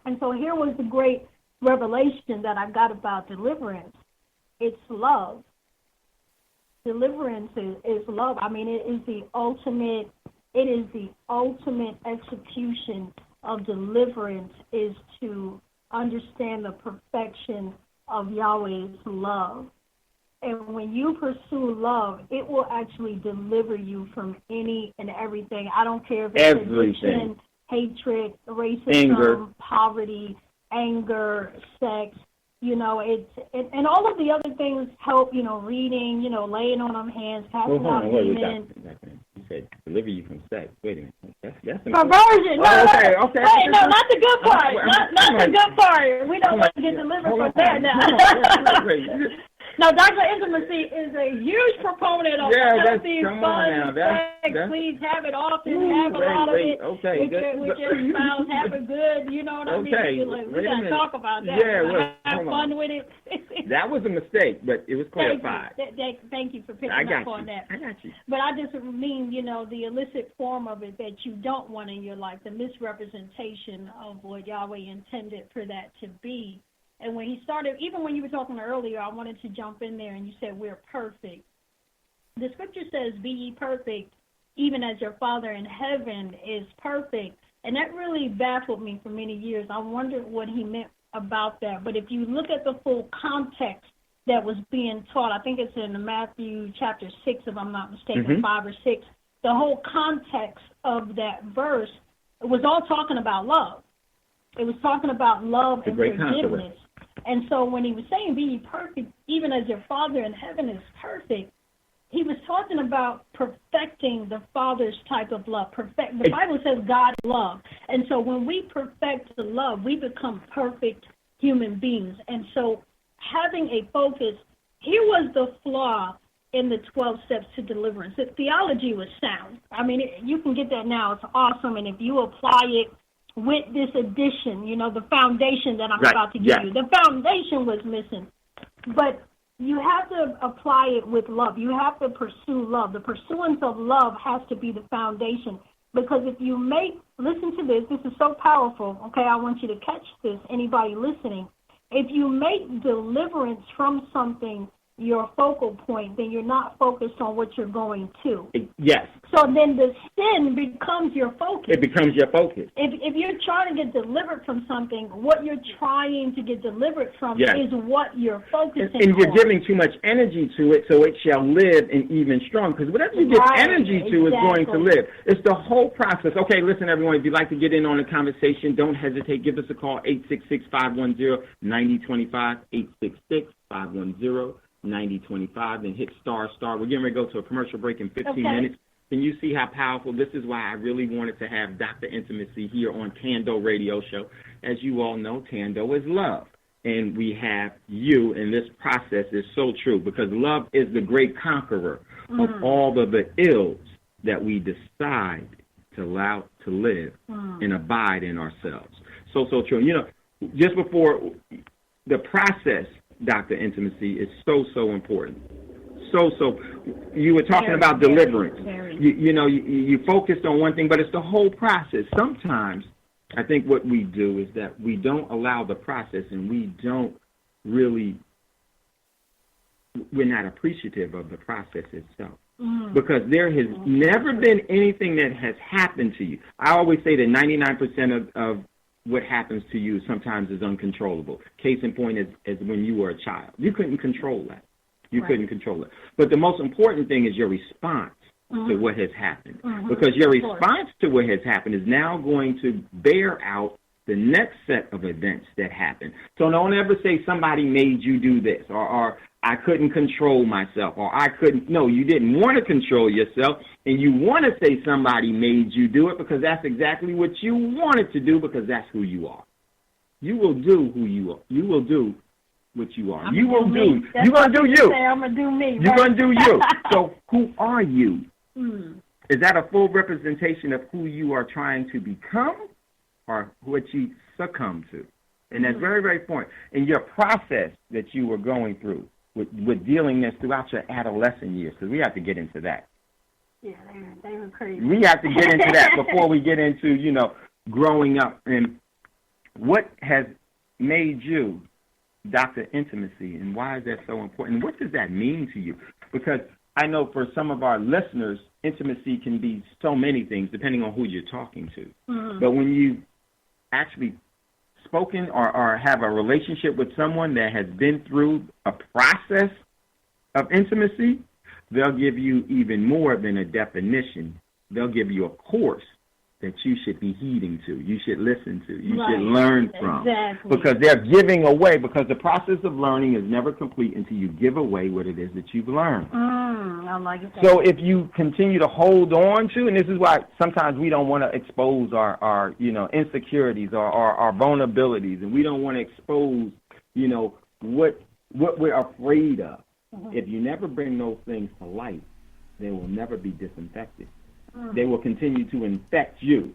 And so here was the great revelation that I got about deliverance. It's love. Deliverance is love. I mean, it is the ultimate execution of deliverance, is to understand the perfection of Yahweh's love. And when you pursue love, it will actually deliver you from any and everything. I don't care if it's addiction, hatred, racism, poverty, anger, sex. And all of the other things help, reading, laying on them hands, casting out demons. You said deliver you from sex. Wait a minute. That's perversion. Okay. Hey, no, not the good part. Not the good part. We don't want to get delivered from that now. No, Dr. Intimacy is a huge proponent of healthy, fun sex. Please have it often, have a lot of it with your spouse, have it good, you know what I mean? We got to talk about that. Yeah, have fun with it. That was a mistake, but it was clarified. Thank you for picking up on that. I got you. But I just mean, the illicit form of it that you don't want in your life, the misrepresentation of what Yahweh intended for that to be. And when he started, even when you were talking earlier, I wanted to jump in there, and you said we're perfect. The scripture says, be ye perfect, even as your Father in heaven is perfect. And that really baffled me for many years. I wondered what he meant about that. But if you look at the full context that was being taught, I think it's in Matthew chapter 6, if I'm not mistaken, 5 or 6, the whole context of that verse was all talking about love. It was talking about love and forgiveness. And so when he was saying, be ye perfect, even as your Father in heaven is perfect, he was talking about perfecting the Father's type of love. The Bible says God is love. And so when we perfect the love, we become perfect human beings. And so having a focus, here was the flaw in the 12 steps to deliverance. The theology was sound. I mean, you can get that now. It's awesome. And if you apply it with this addition, the foundation that I'm about to give you, the foundation was missing. But you have to apply it with love. You have to pursue love. The pursuance of love has to be the foundation. Because if you listen to this is so powerful, okay, I want you to catch this, anybody listening. If you make deliverance from something your focal point, then you're not focused on what you're going to. Yes. So then the sin becomes your focus. It becomes your focus. If you're trying to get delivered from something, what you're trying to get delivered from is what you're focusing on. And you're giving too much energy to it, so it shall live and even strong. Because whatever you give energy to is going to live. It's the whole process. Okay, listen, everyone, if you'd like to get in on the conversation, don't hesitate. Give us a call, 866-510-9025, 866-510-9025. 9025, then hit star. We're getting ready to go to a commercial break in 15 minutes. Can you see how powerful? This is why I really wanted to have Dr. Intimacy here on Thando Radio Show. As you all know, Thando is love. And we have you, and this process is so true because love is the great conqueror of all of the ills that we decide to allow to live and abide in ourselves. So true. You know, just before the process, Dr. Intimacy, is so important. So you were talking about deliverance. You focused on one thing, but it's the whole process. Sometimes I think what we do is that we don't allow the process, and we don't really, we're not appreciative of the process itself. Because there has never been anything that has happened to you. I always say that 99% of what happens to you sometimes is uncontrollable. Case in point is when you were a child. You couldn't control that. You couldn't control it. But the most important thing is your response to what has happened. Because your response to what has happened is now going to bear out the next set of events that happen. So don't ever say somebody made you do this, or I couldn't control myself, or I couldn't. No, you didn't want to control yourself, and you want to say somebody made you do it because that's exactly what you wanted to do because that's who you are. You will do who you are. You will do what you are. You're going to do you. I'm going to do me. You're going to do you. So who are you? Is that a full representation of who you are trying to become or what you succumb to? And that's very, very important. In your process that you were going through with dealing this throughout your adolescent years, because we have to get into that. Yeah, they were crazy. We have to get into that before we get into, growing up. And what has made you Dr. Intimacy, and why is that so important? And what does that mean to you? Because I know for some of our listeners, intimacy can be so many things depending on who you're talking to. But when you actually spoken or have a relationship with someone that has been through a process of intimacy, they'll give you even more than a definition. They'll give you a course that you should be heeding to, you should listen to, you should learn from. Exactly. Because they're giving away, because the process of learning is never complete until you give away what it is that you've learned. I like it. So if you continue to hold on to, and this is why sometimes we don't want to expose our insecurities or our vulnerabilities, and we don't want to expose, what we're afraid of. If you never bring those things to light, they will never be disinfected. They will continue to infect you.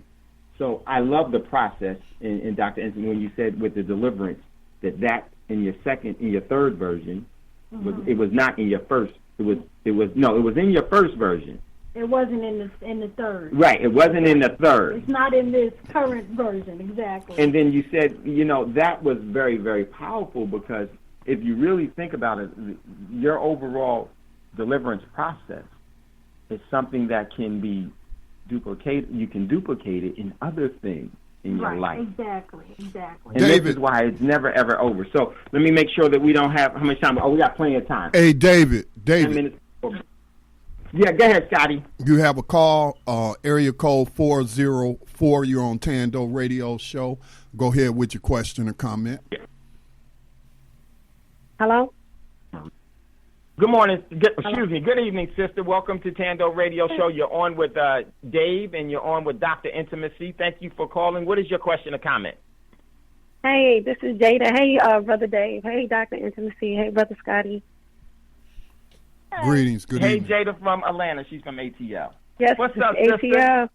So I love the process in Dr. Ensign when you said with the deliverance that in your third version, it was not in your first. It was in your first version. It wasn't in the third. Right, it wasn't in the third. It's not in this current version, exactly. And then you said, that was very, very powerful because if you really think about it, your overall deliverance process is something that can be duplicated. You can duplicate it in other things in your life. Exactly. And David, this is why it's never, ever over. So let me make sure that we don't have, how much time? Oh, we got plenty of time. Hey, David. 10 minutes. Yeah, go ahead, Scotty. You have a call, area code 404. You're on Thando Radio Show. Go ahead with your question or comment. Hello? Good morning. Good evening, sister. Welcome to Thando Radio Show. You're on with Dave, and you're on with Dr. Intimacy. Thank you for calling. What is your question or comment? Hey, this is Jada. Hey, Brother Dave. Hey, Dr. Intimacy. Hey, Brother Scotty. Greetings. Good evening. Hey, Jada from Atlanta. She's from ATL. Yes, what's up, ATL. sister?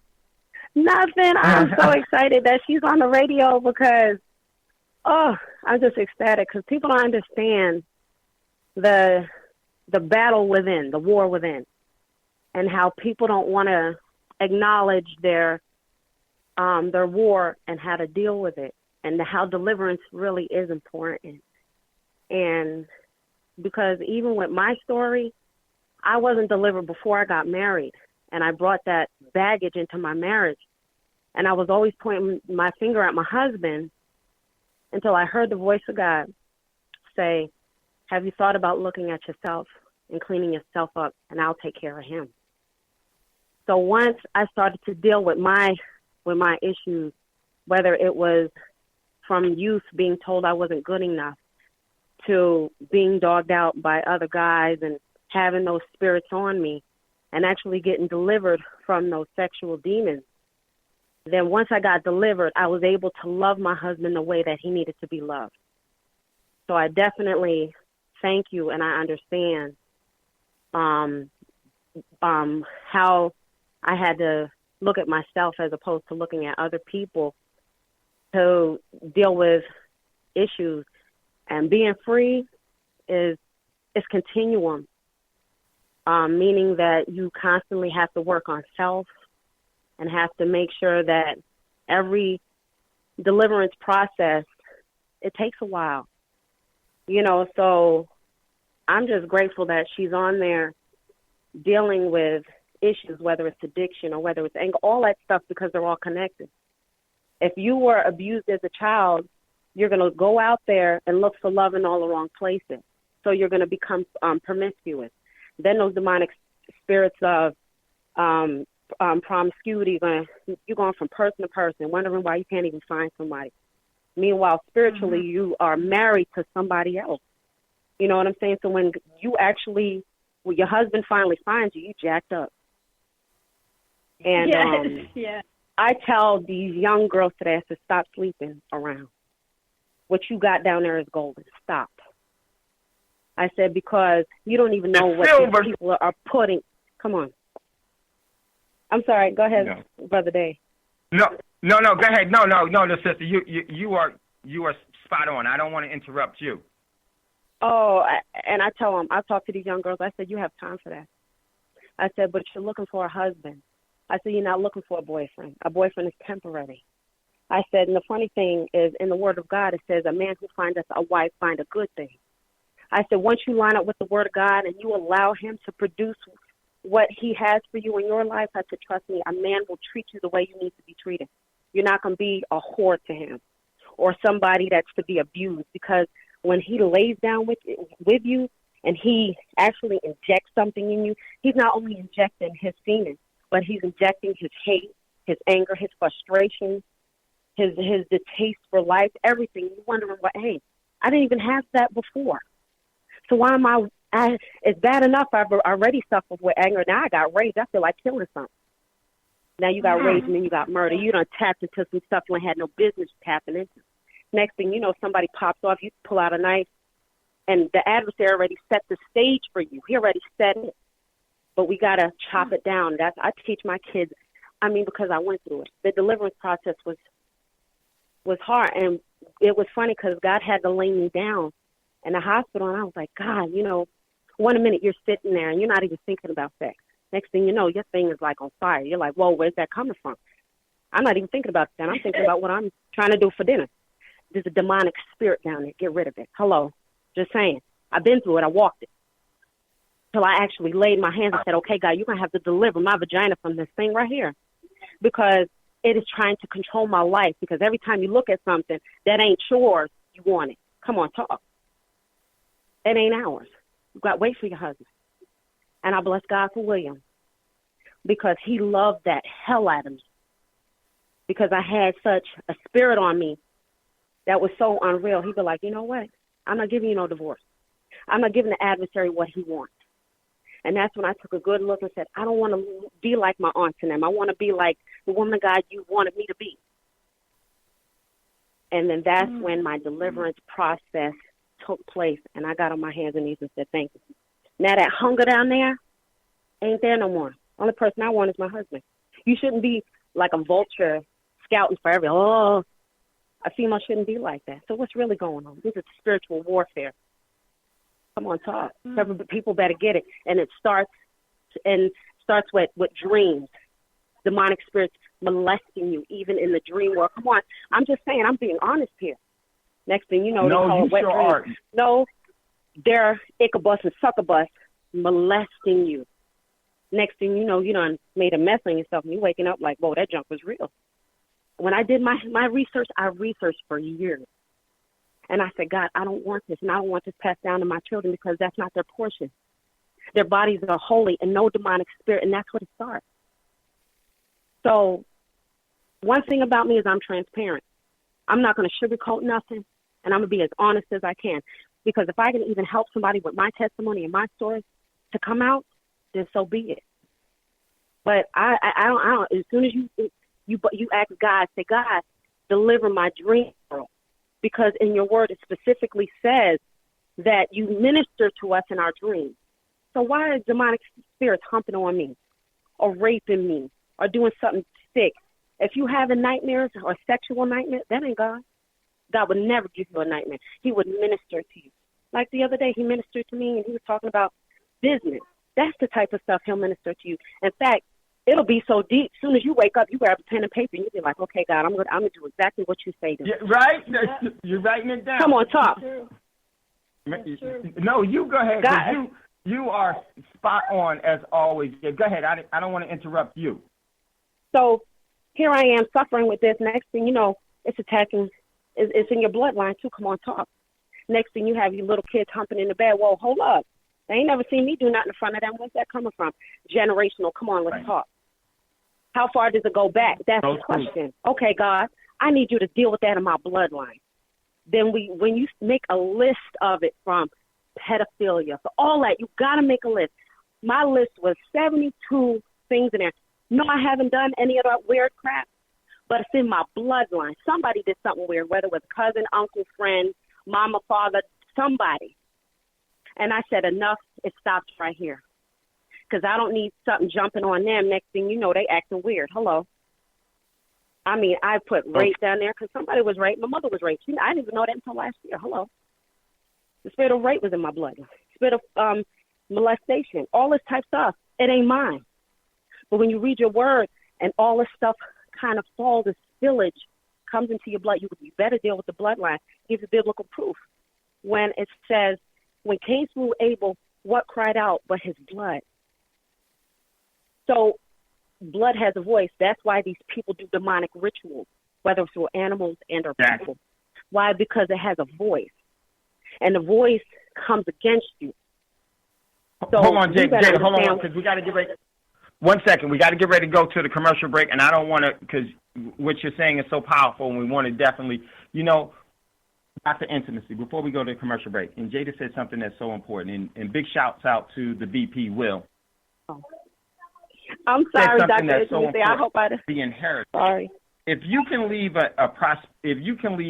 Nothing. I'm so excited that she's on the radio because, I'm just ecstatic because people don't understand the battle within, the war within, and how people don't want to acknowledge their war and how to deal with it, and how deliverance really is important. And because even with my story, I wasn't delivered before I got married, and I brought that baggage into my marriage, and I was always pointing my finger at my husband until I heard the voice of God say, have you thought about looking at yourself and cleaning yourself up, and I'll take care of him? So once I started to deal with my issues, whether it was from youth being told I wasn't good enough, to being dogged out by other guys and having those spirits on me and actually getting delivered from those sexual demons, then once I got delivered, I was able to love my husband the way that he needed to be loved. So I definitely thank you, and I understand how I had to look at myself as opposed to looking at other people to deal with issues. And being free is continuum, meaning that you constantly have to work on self and have to make sure that every deliverance process, it takes a while, so I'm just grateful that she's on there dealing with issues, whether it's addiction or whether it's anger, all that stuff, because they're all connected. If you were abused as a child, you're going to go out there and look for love in all the wrong places. So you're going to become promiscuous. Then those demonic spirits of promiscuity, you're going from person to person, wondering why you can't even find somebody. Meanwhile, spiritually, you are married to somebody else. You know what I'm saying? So when your husband finally finds you, you jacked up. And I tell these young girls today, I said, stop sleeping around. What you got down there is golden. Stop. I said, because you don't even know what these people are putting. Come on. I'm sorry. Go ahead, Brother Day. No. Go ahead. No, sister. You are spot on. I don't want to interrupt you. Oh, and I tell them, I talk to these young girls. I said, you have time for that. I said, but you're looking for a husband. I said, you're not looking for a boyfriend. A boyfriend is temporary. I said, and the funny thing is, in the Word of God, it says, a man who findeth a wife find a good thing. I said, once you line up with the Word of God and you allow him to produce what he has for you in your life, I said, trust me, a man will treat you the way you need to be treated. You're not going to be a whore to him or somebody that's to be abused, because when he lays down with you and he actually injects something in you, he's not only injecting his semen, but he's injecting his hate, his anger, his frustration, his distaste for life, everything. You're wondering, hey, I didn't even have that before. So why am it's bad enough I've already suffered with anger. Now I got rage. I feel like killing something. Now you got rage and then you got murder. You done tapped into some stuff you ain't had no business tapping into. Next thing you know, somebody pops off, you pull out a knife, and the adversary already set the stage for you. He already set it. But we got to chop it down. I teach my kids, because I went through it. The deliverance process was hard. And it was funny because God had to lay me down in the hospital, and I was like, God, one minute you're sitting there and you're not even thinking about sex. Next thing you know, your thing is like on fire. You're like, whoa, where's that coming from? I'm not even thinking about that. I'm thinking about what I'm trying to do for dinner. There's a demonic spirit down there. Get rid of it. Hello. Just saying. I've been through it. I walked it. Till I actually laid my hands and said, okay, God, you're going to have to deliver my vagina from this thing right here. Because it is trying to control my life. Because every time you look at something that ain't yours, you want it. Come on, talk. It ain't ours. You got to wait for your husband. And I bless God for William. Because he loved that hell out of me. Because I had such a spirit on me that was so unreal. He'd be like, you know what? I'm not giving you no divorce. I'm not giving the adversary what he wants. And that's when I took a good look and said, I don't want to be like my aunts and them. I want to be like the woman of God you wanted me to be. And then that's when my deliverance process took place. And I got on my hands and knees and said, thank you. Now that hunger down there ain't there no more. Only person I want is my husband. You shouldn't be like a vulture scouting for a female shouldn't be like that. So what's really going on? This is spiritual warfare. Come on, talk. People better get it. And it starts with dreams. Demonic spirits molesting you, even in the dream world. Come on. I'm just saying, I'm being honest here. Next thing you know, they call it wet dreams. No, they're Ichabus and succubus molesting you. Next thing you know, you done made a mess on yourself and you're waking up like, whoa, that junk was real. When I did my research, I researched for years. And I said, God, I don't want this, and I don't want this passed down to my children because that's not their portion. Their bodies are holy and no demonic spirit, and that's what it starts. So one thing about me is I'm transparent. I'm not going to sugarcoat nothing, and I'm going to be as honest as I can. Because if I can even help somebody with my testimony and my story to come out, then so be it. But I don't. As soon as you ask God, say, God, deliver my dream world, because in your word it specifically says that you minister to us in our dreams. So why are demonic spirits humping on me, or raping me, or doing something sick? If you having nightmares or sexual nightmares, that ain't God. God would never give you a nightmare. He would minister to you. Like the other day, he ministered to me, and he was talking about business. That's the type of stuff he'll minister to you. In fact, it'll be so deep. As soon as you wake up, you grab a pen and paper, and you'll be like, okay, God, I'm gonna do exactly what you say to me. Yeah, right? You're writing it down. Come on, talk. No, you go ahead. God. You are spot on as always. Yeah, go ahead. I don't want to interrupt you. So here I am suffering with this. Next thing you know, it's attacking. It's in your bloodline too. Come on, talk. Next thing you have your little kids humping in the bed. Whoa, hold up. They ain't never seen me do nothing in front of them. Where's that coming from? Generational. Come on, let's talk. How far does it go back? That's the question. Okay, God, I need you to deal with that in my bloodline. Then when you make a list of it, from pedophilia, for all that, you got to make a list. My list was 72 things in there. No, I haven't done any of that weird crap, but it's in my bloodline. Somebody did something weird, whether it was cousin, uncle, friend, mama, father, somebody. And I said, enough, it stops right here. Because I don't need something jumping on them. Next thing you know, they acting weird. Hello. I mean, I put rape down there because somebody was raped. My mother was raped. I didn't even know that until last year. Hello. The spirit of rape was in my blood. Spirit of molestation, all this type stuff. It ain't mine. But when you read your word and all this stuff kind of falls, this village comes into your blood, you better deal with the bloodline. Gives you biblical proof. When it says, when Cain slew Abel, what cried out but his blood? So blood has a voice. That's why these people do demonic rituals, whether it's through animals and or people. Why? Because it has a voice. And the voice comes against you. So hold on, Jada, hold on, because we got to get ready. 1 second. We got to get ready to go to the commercial break, and I don't want to, because what you're saying is so powerful, and we want to definitely, Dr. Intimacy, before we go to the commercial break, and Jada said something that's so important, and big shouts out to the VP, Will. Oh. I'm sorry, Dr. Intimacy. I hope I... The inheritance. Sorry. If you can leave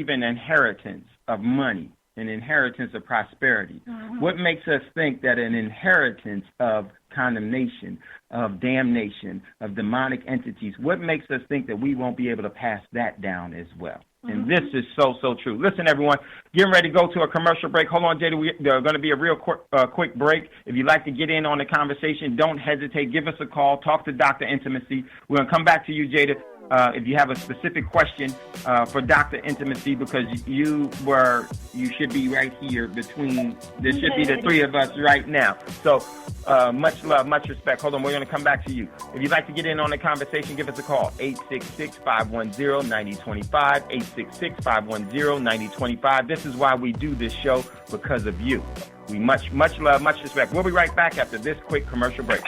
an inheritance of money, an inheritance of prosperity, what makes us think that an inheritance of condemnation, of damnation, of demonic entities, what makes us think that we won't be able to pass that down as well? And this is so, so true. Listen, everyone, getting ready to go to a commercial break. Hold on, Jada. There's going to be a real quick break. If you'd like to get in on the conversation, don't hesitate. Give us a call. Talk to Dr. Intimacy. We're going to come back to you, Jada, if you have a specific question for Dr. Intimacy, because you should be right here between, there should be the three of us right now. So much love, much respect. Hold on, we're going to come back to you. If you'd like to get in on the conversation, give us a call, 866-510-9025, 866-510-9025. This is why we do this show, because of you. We much love, much respect. We'll be right back after this quick commercial break.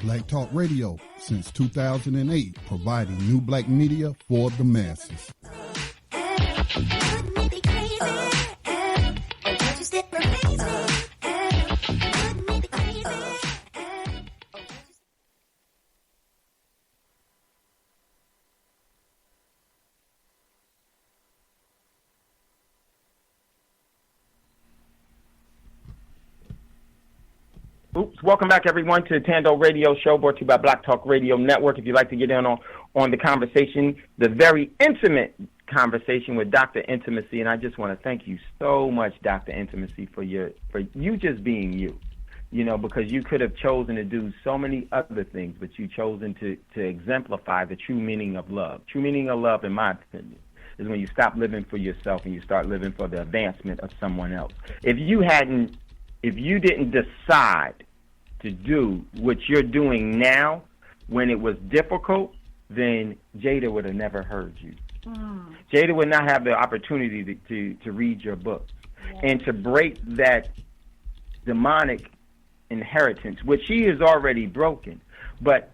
Black Talk Radio since 2008, providing new black media for the masses. Welcome back, everyone, to the Thando Radio Show, brought to you by Black Talk Radio Network. If you'd like to get in on the conversation, the very intimate conversation with Dr. Intimacy, and I just want to thank you so much, Dr. Intimacy, for you just being you. You know, because you could have chosen to do so many other things, but you chosen to exemplify the true meaning of love. True meaning of love, in my opinion, is when you stop living for yourself and you start living for the advancement of someone else. If you didn't decide to do what you're doing now when it was difficult, then Jada would have never heard you. Jada would not have the opportunity to read your books and to break that demonic inheritance, which she is already broken. But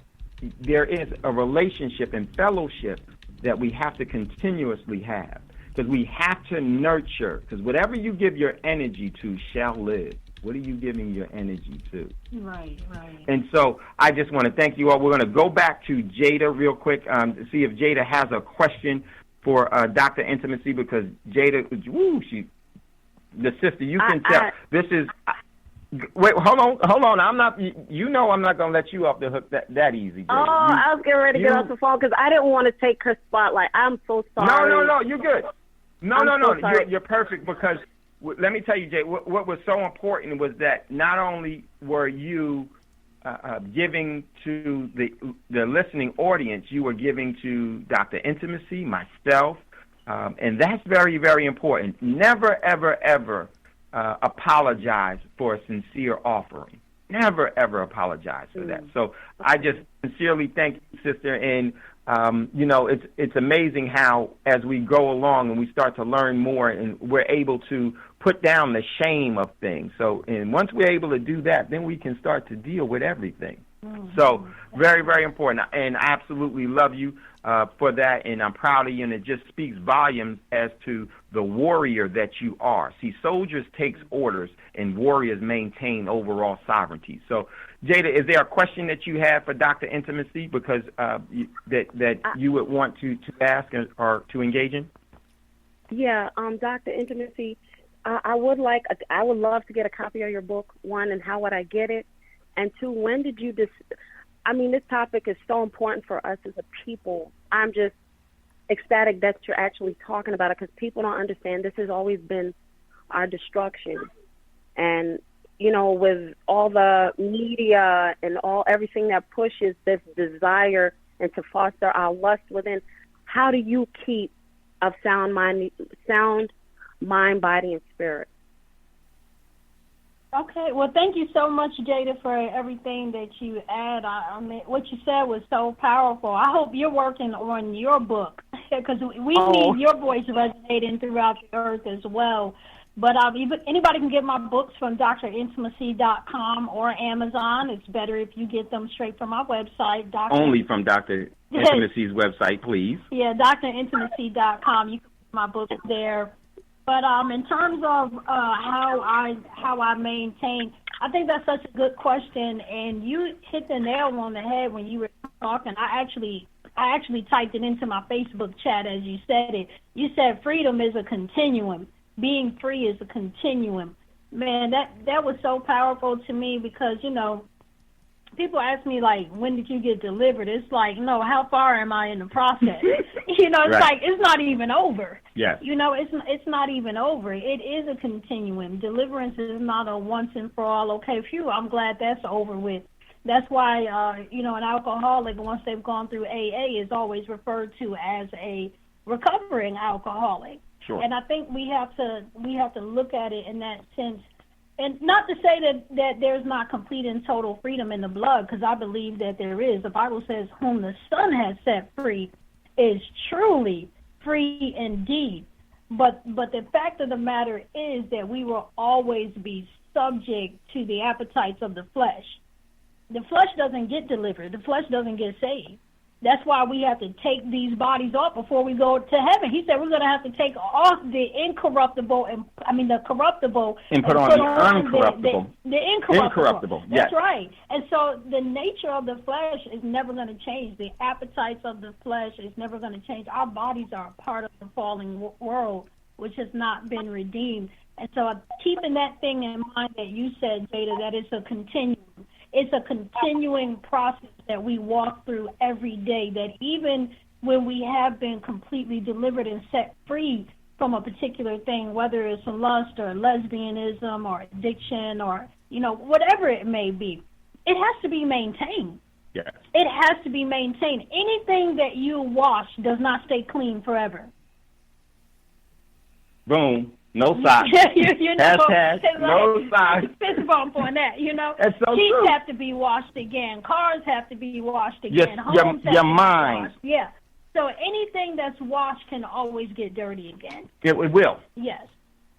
there is a relationship and fellowship that we have to continuously have, because we have to nurture, because whatever you give your energy to shall live. What are you giving your energy to? Right. And so I just want to thank you all. We're going to go back to Jada real quick to see if Jada has a question for Dr. Intimacy, because Jada, the sister, you can tell. This is... Wait, hold on. I'm not going to let you off the hook that easy. Jada. I was getting ready to get off the phone because I didn't want to take her spotlight. I'm so sorry. No, you're good. No, you're perfect, because let me tell you, Jay, what was so important was that not only were you giving to the listening audience, you were giving to Dr. Intimacy, myself, and that's very, very important. Never, ever, ever apologize for a sincere offering. Never, ever apologize for that. So I just sincerely thank you, sister. And, it's amazing how as we go along and we start to learn more and we're able to put down the shame of things. So, and once we're able to do that, then we can start to deal with everything. So very, very important. And I absolutely love you for that, and I'm proud of you, and it just speaks volumes as to the warrior that you are. See, soldiers takes orders, and warriors maintain overall sovereignty. So, Jada, is there a question that you have for Dr. Intimacy, because that you would want to ask or to engage in? Yeah, Dr. Intimacy, I would love to get a copy of your book, one, and how would I get it? And two, when did you this topic is so important for us as a people. I'm just ecstatic that you're actually talking about it, because people don't understand this has always been our destruction. And, with all the media and everything that pushes this desire and to foster our lust within, how do you keep a sound mind, body, and spirit? Okay, well, thank you so much, Jada, for everything that you add. I mean, what you said was so powerful. I hope you're working on your book, because we need your voice resonating throughout the earth as well. But anybody can get my books from drintimacy.com or Amazon. It's better if you get them straight from my website. Only from Dr. Intimacy's website, please. Yeah, drintimacy.com. You can get my books there. But in terms of how I maintain, I think that's such a good question, and you hit the nail on the head when you were talking. I actually typed it into my Facebook chat as you said it. You said freedom is a continuum. Being free is a continuum. Man, that was so powerful to me, because people ask me, like, when did you get delivered? It's like, no, how far am I in the process? It's right. Like, it's not even over. Yes. It's not even over. It is a continuum. Deliverance is not a once and for all, okay, phew, I'm glad that's over with. That's why, an alcoholic, once they've gone through AA, is always referred to as a recovering alcoholic. Sure. And I think we have to look at it in that sense. And not to say that there's not complete and total freedom in the blood, because I believe that there is. The Bible says, whom the Son has set free is truly free indeed. But the fact of the matter is that we will always be subject to the appetites of the flesh. The flesh doesn't get delivered. The flesh doesn't get saved. That's why we have to take these bodies off before we go to heaven. He said we're going to have to take off the corruptible, and put on the uncorruptible. The incorruptible. Yes. That's right. And so the nature of the flesh is never going to change. The appetites of the flesh is never going to change. Our bodies are a part of the falling world, which has not been redeemed. And so keeping that thing in mind that you said, Jada, that it's a continuing process that we walk through every day, that even when we have been completely delivered and set free from a particular thing, whether it's a lust or lesbianism or addiction or, whatever it may be, it has to be maintained. Yes. It has to be maintained. Anything that you wash does not stay clean forever. Boom. No socks. Hashtag no socks. Fist bump on that, That's so Sheets true. have to be washed again. Cars have to be washed again. Yes, Homes have your to be mind. washed. Yeah. So anything that's washed can always get dirty again. It will. Yes.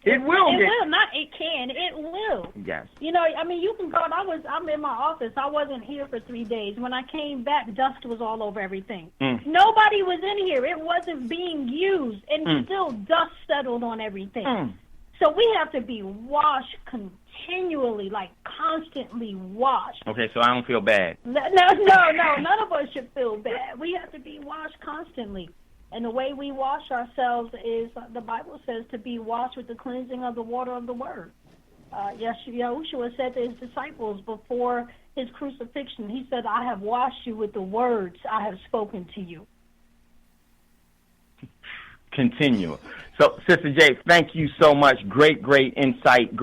It will. Not it can. It will. Yes. You can go. I'm in my office. I wasn't here for 3 days. When I came back, dust was all over everything. Nobody was in here. It wasn't being used, and still dust settled on everything. So we have to be washed continually, like constantly washed. Okay, so I don't feel bad. No. None of us should feel bad. We have to be washed constantly. And the way we wash ourselves is, the Bible says, to be washed with the cleansing of the water of the Word. Yahushua said to his disciples before his crucifixion, he said, I have washed you with the words I have spoken to you. Continue. So, Sister J, thank you so much. Great insight.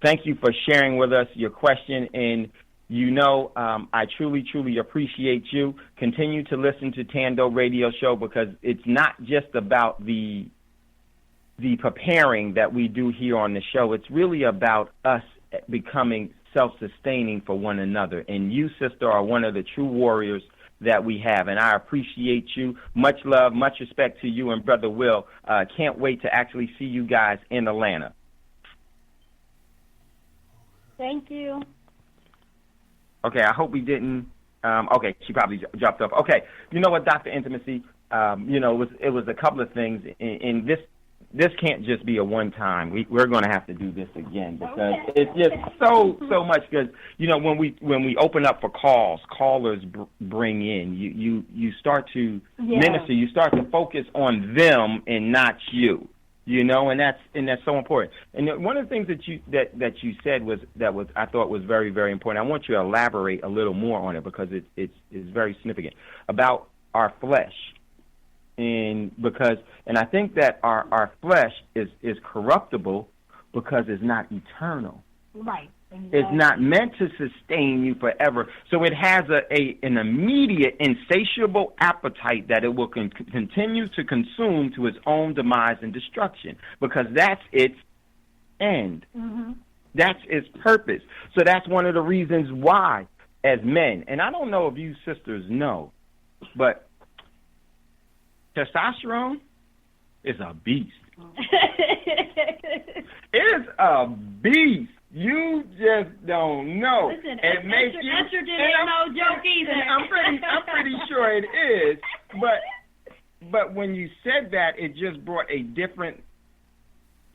Thank you for sharing with us your question. And I truly appreciate you. Continue to listen to Thando Radio Show, because it's not just about the preparing that we do here on the show. It's really about us becoming self-sustaining for one another. And you, sister, are one of the true warriors that we have, and I appreciate you. Much love, much respect to you and Brother Will. Can't wait to actually see you guys in Atlanta. Thank you. Okay, I hope we didn't. Okay, she probably dropped off. Okay, you know what, Dr. Intimacy? It was a couple of things, and this can't just be a one time. We're going to have to do this again, because it's just so much. Because when we open up for callers bring in. You start to minister. You start to focus on them and not you. And that's so important. And one of the things that you said was I thought was very, very important. I want you to elaborate a little more on it, because it's very significant about our flesh. And I think that our flesh is corruptible because it's not eternal. Right. Exactly. It's not meant to sustain you forever. So it has an immediate, insatiable appetite that it will continue to consume to its own demise and destruction, because that's its end. Mm-hmm. That's its purpose. So that's one of the reasons why, as men, and I don't know if you sisters know, but testosterone is a beast. It's a beast. You just don't know. Listen, it makes you. Estrogen ain't no joke either. I'm pretty sure it is. But when you said that, it just brought a different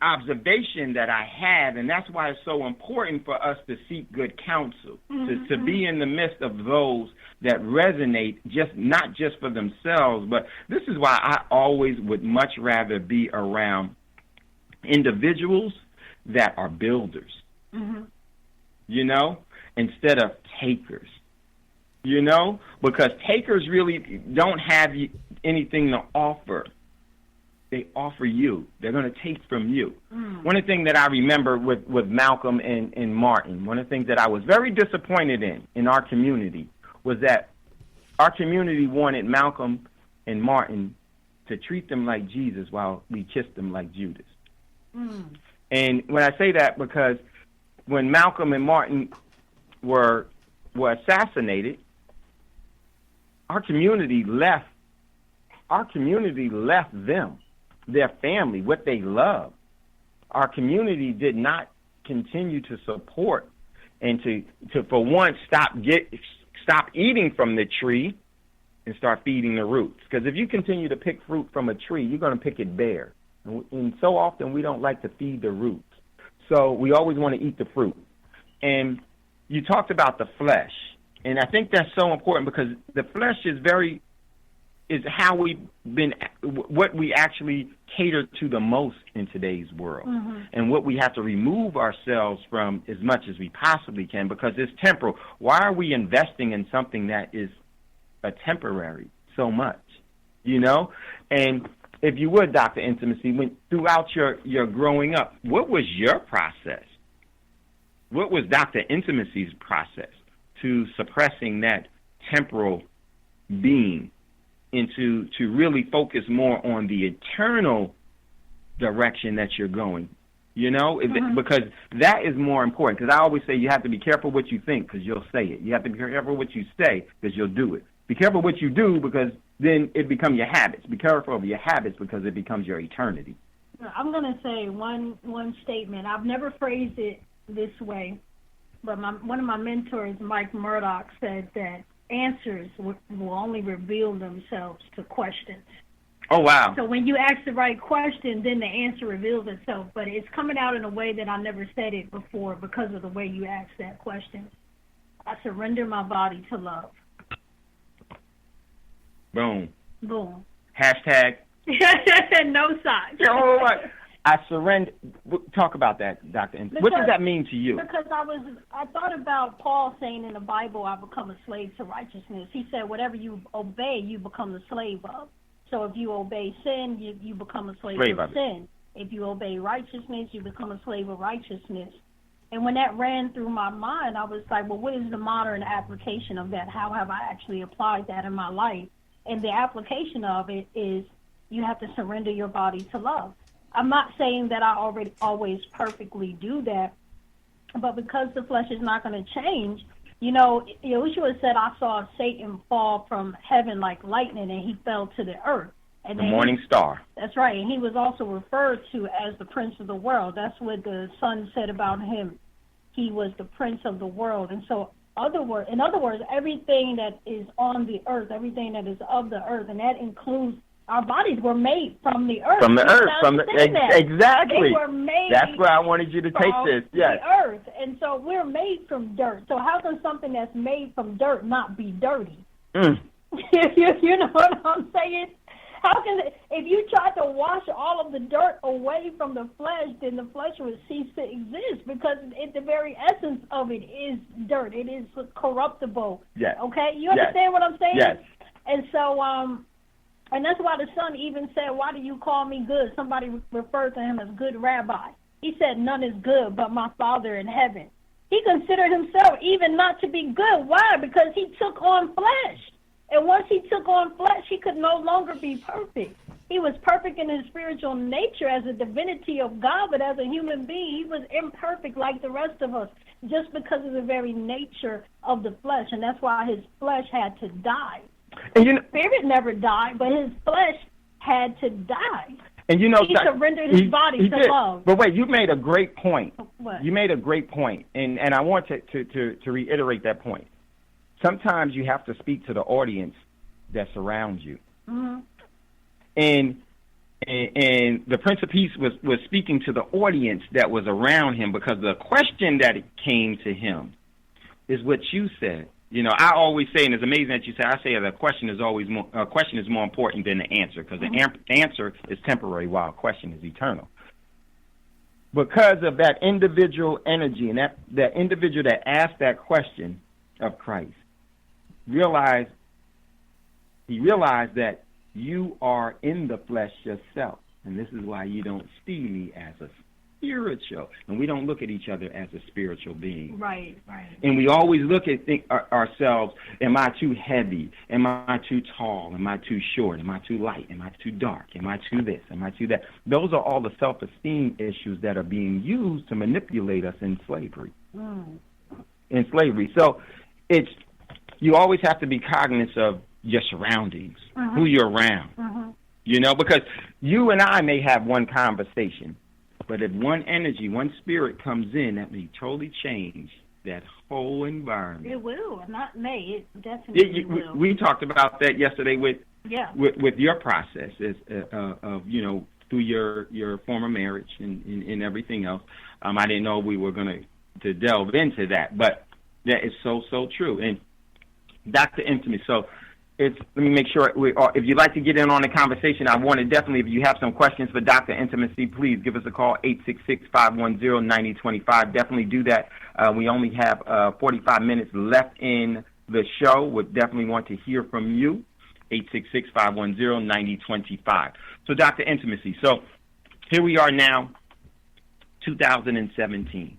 observation that I had, and that's why it's so important for us to seek good counsel, to be in the midst of those that resonate, not just for themselves, but this is why I always would much rather be around individuals that are builders, instead of takers, because takers really don't have anything to offer. They offer you. They're going to take from you. One of the things that I remember with Malcolm and Martin, one of the things that I was very disappointed in our community was that our community wanted Malcolm and Martin to treat them like Jesus while we kissed them like Judas. And when I say that, because when Malcolm and Martin were assassinated, our community left them, their family, what they love. Our community did not continue to support and to for one, stop eating from the tree and start feeding the roots. Because if you continue to pick fruit from a tree, you're going to pick it bare. And so often we don't like to feed the roots. So we always want to eat the fruit. And you talked about the flesh. And I think that's so important, because the flesh is very how what we actually cater to the most in today's world, and what we have to remove ourselves from as much as we possibly can, because it's temporal. Why are we investing in something that is a temporary so much, you know? And if you would, Dr. Intimacy, throughout your growing up, what was your process? What was Dr. Intimacy's process to suppressing that temporal being and to really focus more on the eternal direction that you're going, you know? Because that is more important. Because I always say you have to be careful what you think, because you'll say it. You have to be careful what you say, because you'll do it. Be careful what you do, because then it becomes your habits. Be careful of your habits, because it becomes your eternity. I'm going to say one statement. I've never phrased it this way, but one of my mentors, Mike Murdoch, said that answers will only reveal themselves to questions. Oh, wow. So when you ask the right question, then the answer reveals itself. But it's coming out in a way that I never said it before because of the way you asked that question. I surrender my body to love. Boom. Boom. Hashtag. No signs. Oh, my. I surrender. Talk about that, Dr. Intimacy. What does that mean to you? Because I thought about Paul saying in the Bible, I become a slave to righteousness. He said, whatever you obey, you become the slave of. So if you obey sin, you become a slave of sin. If you obey righteousness, you become a slave of righteousness. And when that ran through my mind, I was like, well, what is the modern application of that? How have I actually applied that in my life? And the application of it is you have to surrender your body to love. I'm not saying that I always perfectly do that, but because the flesh is not going to change, you know, Yahushua said, I saw Satan fall from heaven like lightning, and he fell to the earth. And the morning star. That's right. And he was also referred to as the prince of the world. That's what the Son said about him. He was the prince of the world. And so, in other words, everything that is on the earth, everything that is of the earth, and that includes our bodies were made from the earth. From the earth. Exactly. They were made. That's where I wanted you to take this. Yes. The earth. And so we're made from dirt. So how can something that's made from dirt not be dirty? You know what I'm saying? How can if you try to wash all of the dirt away from the flesh, then the flesh would cease to exist, because the very essence of it is dirt. It is corruptible. Yes. Okay? You understand what I'm saying? Yes. And so, and that's why the Son even said, why do you call me good? Somebody referred to him as good rabbi. He said, none is good but my Father in heaven. He considered himself even not to be good. Why? Because he took on flesh. And once he took on flesh, he could no longer be perfect. He was perfect in his spiritual nature as a divinity of God, but as a human being, he was imperfect like the rest of us, just because of the very nature of the flesh. And that's why his flesh had to die. And his spirit never died, but his flesh had to die. And you know, he surrendered his body to love. But wait, you made a great point. What? You made a great point, and I want to reiterate that point. Sometimes you have to speak to the audience that surrounds you. Mm-hmm. And the Prince of Peace was speaking to the audience that was around him, because the question that came to him is what you said. You know, I always say, and it's amazing that you say, I say the question is always more important than the answer, because the answer is temporary while a question is eternal. Because of that individual energy and that individual that asked that question of Christ, he realized that you are in the flesh yourself, and this is why you don't see me as a spiritual, and we don't look at each other as a spiritual being. Right. And we always look at ourselves, am I too heavy? Am I too tall? Am I too short? Am I too light? Am I too dark? Am I too this? Am I too that? Those are all the self-esteem issues that are being used to manipulate us in slavery. So you always have to be cognizant of your surroundings, who you're around, you know, because you and I may have one conversation, but if one energy, one spirit comes in, that may totally change that whole environment. It will, not may. It definitely will. We talked about that yesterday with your process of, you know, through your former marriage and everything else. I didn't know we were going to delve into that, but that is so true. And Dr. Intimacy, so Let me make sure. If you'd like to get in on the conversation, I want to definitely, if you have some questions for Dr. Intimacy, please give us a call, 866-510-9025. Definitely do that. We only have 45 minutes left in the show. Would definitely want to hear from you, 866-510-9025. So, Dr. Intimacy, so here we are now, 2017.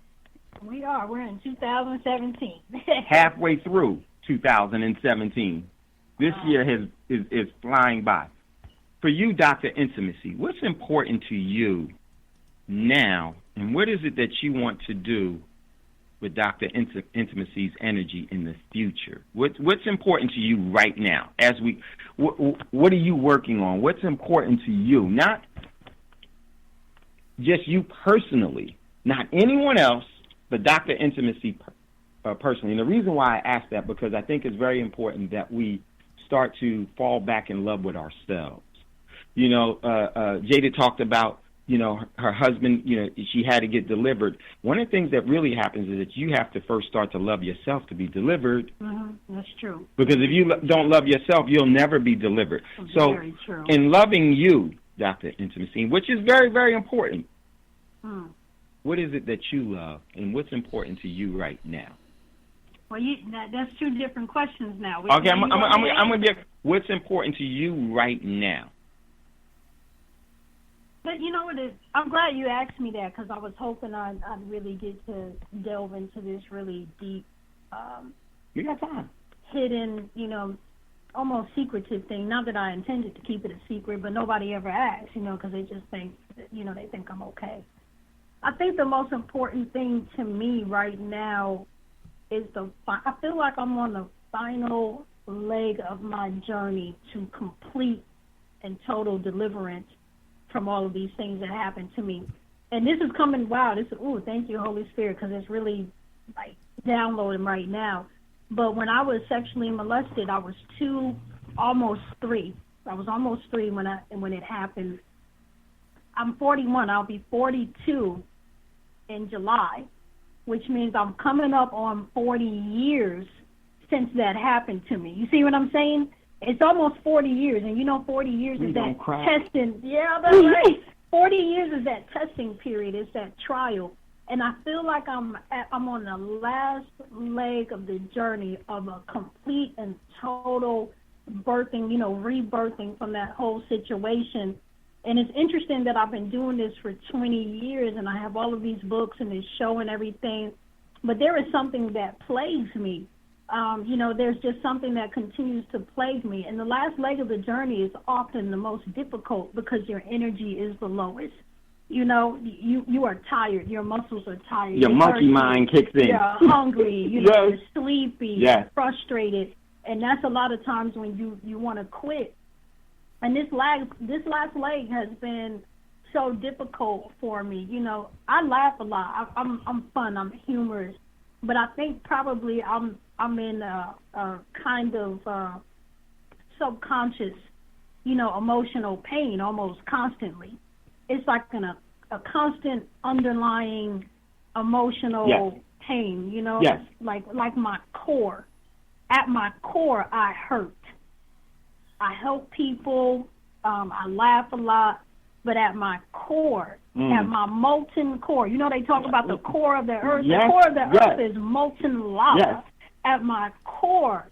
We are. We're in 2017. Halfway through 2017. This year is flying by. For you, Dr. Intimacy, what's important to you now, and what is it that you want to do with Dr. Intimacy's energy in the future? What's important to you right now? What are you working on? What's important to you? Not just you personally, not anyone else, but Dr. Intimacy personally. And the reason why I ask that, because I think it's very important that we start to fall back in love with ourselves. You know, Jada talked about, you know, her husband, you know, she had to get delivered. One of the things that really happens is that you have to first start to love yourself to be delivered. Mm-hmm. That's true. Because if you don't love yourself, you'll never be delivered. Very true. In loving you, Dr. Intimacy, which is very, very important, what is it that you love, and what's important to you right now? Well, that's two different questions now. Okay, I'm going to give what's important to you right now. But you know what? I'm glad you asked me that, because I was hoping I'd really get to delve into this really deep, you got time. Hidden, you know, almost secretive thing. Not that I intended to keep it a secret, but nobody ever asks, you know, because they just think, you know, they think I'm okay. I think the most important thing to me right now is I feel like I'm on the final leg of my journey to complete and total deliverance from all of these things that happened to me. And this is coming, thank you, Holy Spirit, because it's really like downloading right now. But when I was sexually molested, I was almost three. I was almost three when it happened. I'm 41. I'll be 42 in July, which means I'm coming up on 40 years since that happened to me. You see what I'm saying? It's almost 40 years, and you know 40 years is that testing. Yeah, that's right. 40 years is that testing period. It's that trial. And I feel like I'm on the last leg of the journey of a complete and total birthing, you know, rebirthing from that whole situation. And it's interesting that I've been doing this for 20 years, and I have all of these books and this show and everything. But there is something that plagues me. You know, there's just something that continues to plague me. And the last leg of the journey is often the most difficult because your energy is the lowest. You know, you are tired. Your muscles are tired. Your monkey mind kicks in. You're hungry. You know, you're sleepy. Yes. You're frustrated. And that's a lot of times when you want to quit. And this last leg has been so difficult for me. You know, I laugh a lot. I'm fun. I'm humorous. But I think probably I'm in a kind of subconscious, you know, emotional pain almost constantly. It's like a constant underlying emotional pain, you know, like my core. At my core, I hurt. I help people. I laugh a lot. But at my core, at my molten core, you know, they talk about the core of the earth. Yes. The core of the earth is molten lava. Yes. At my core,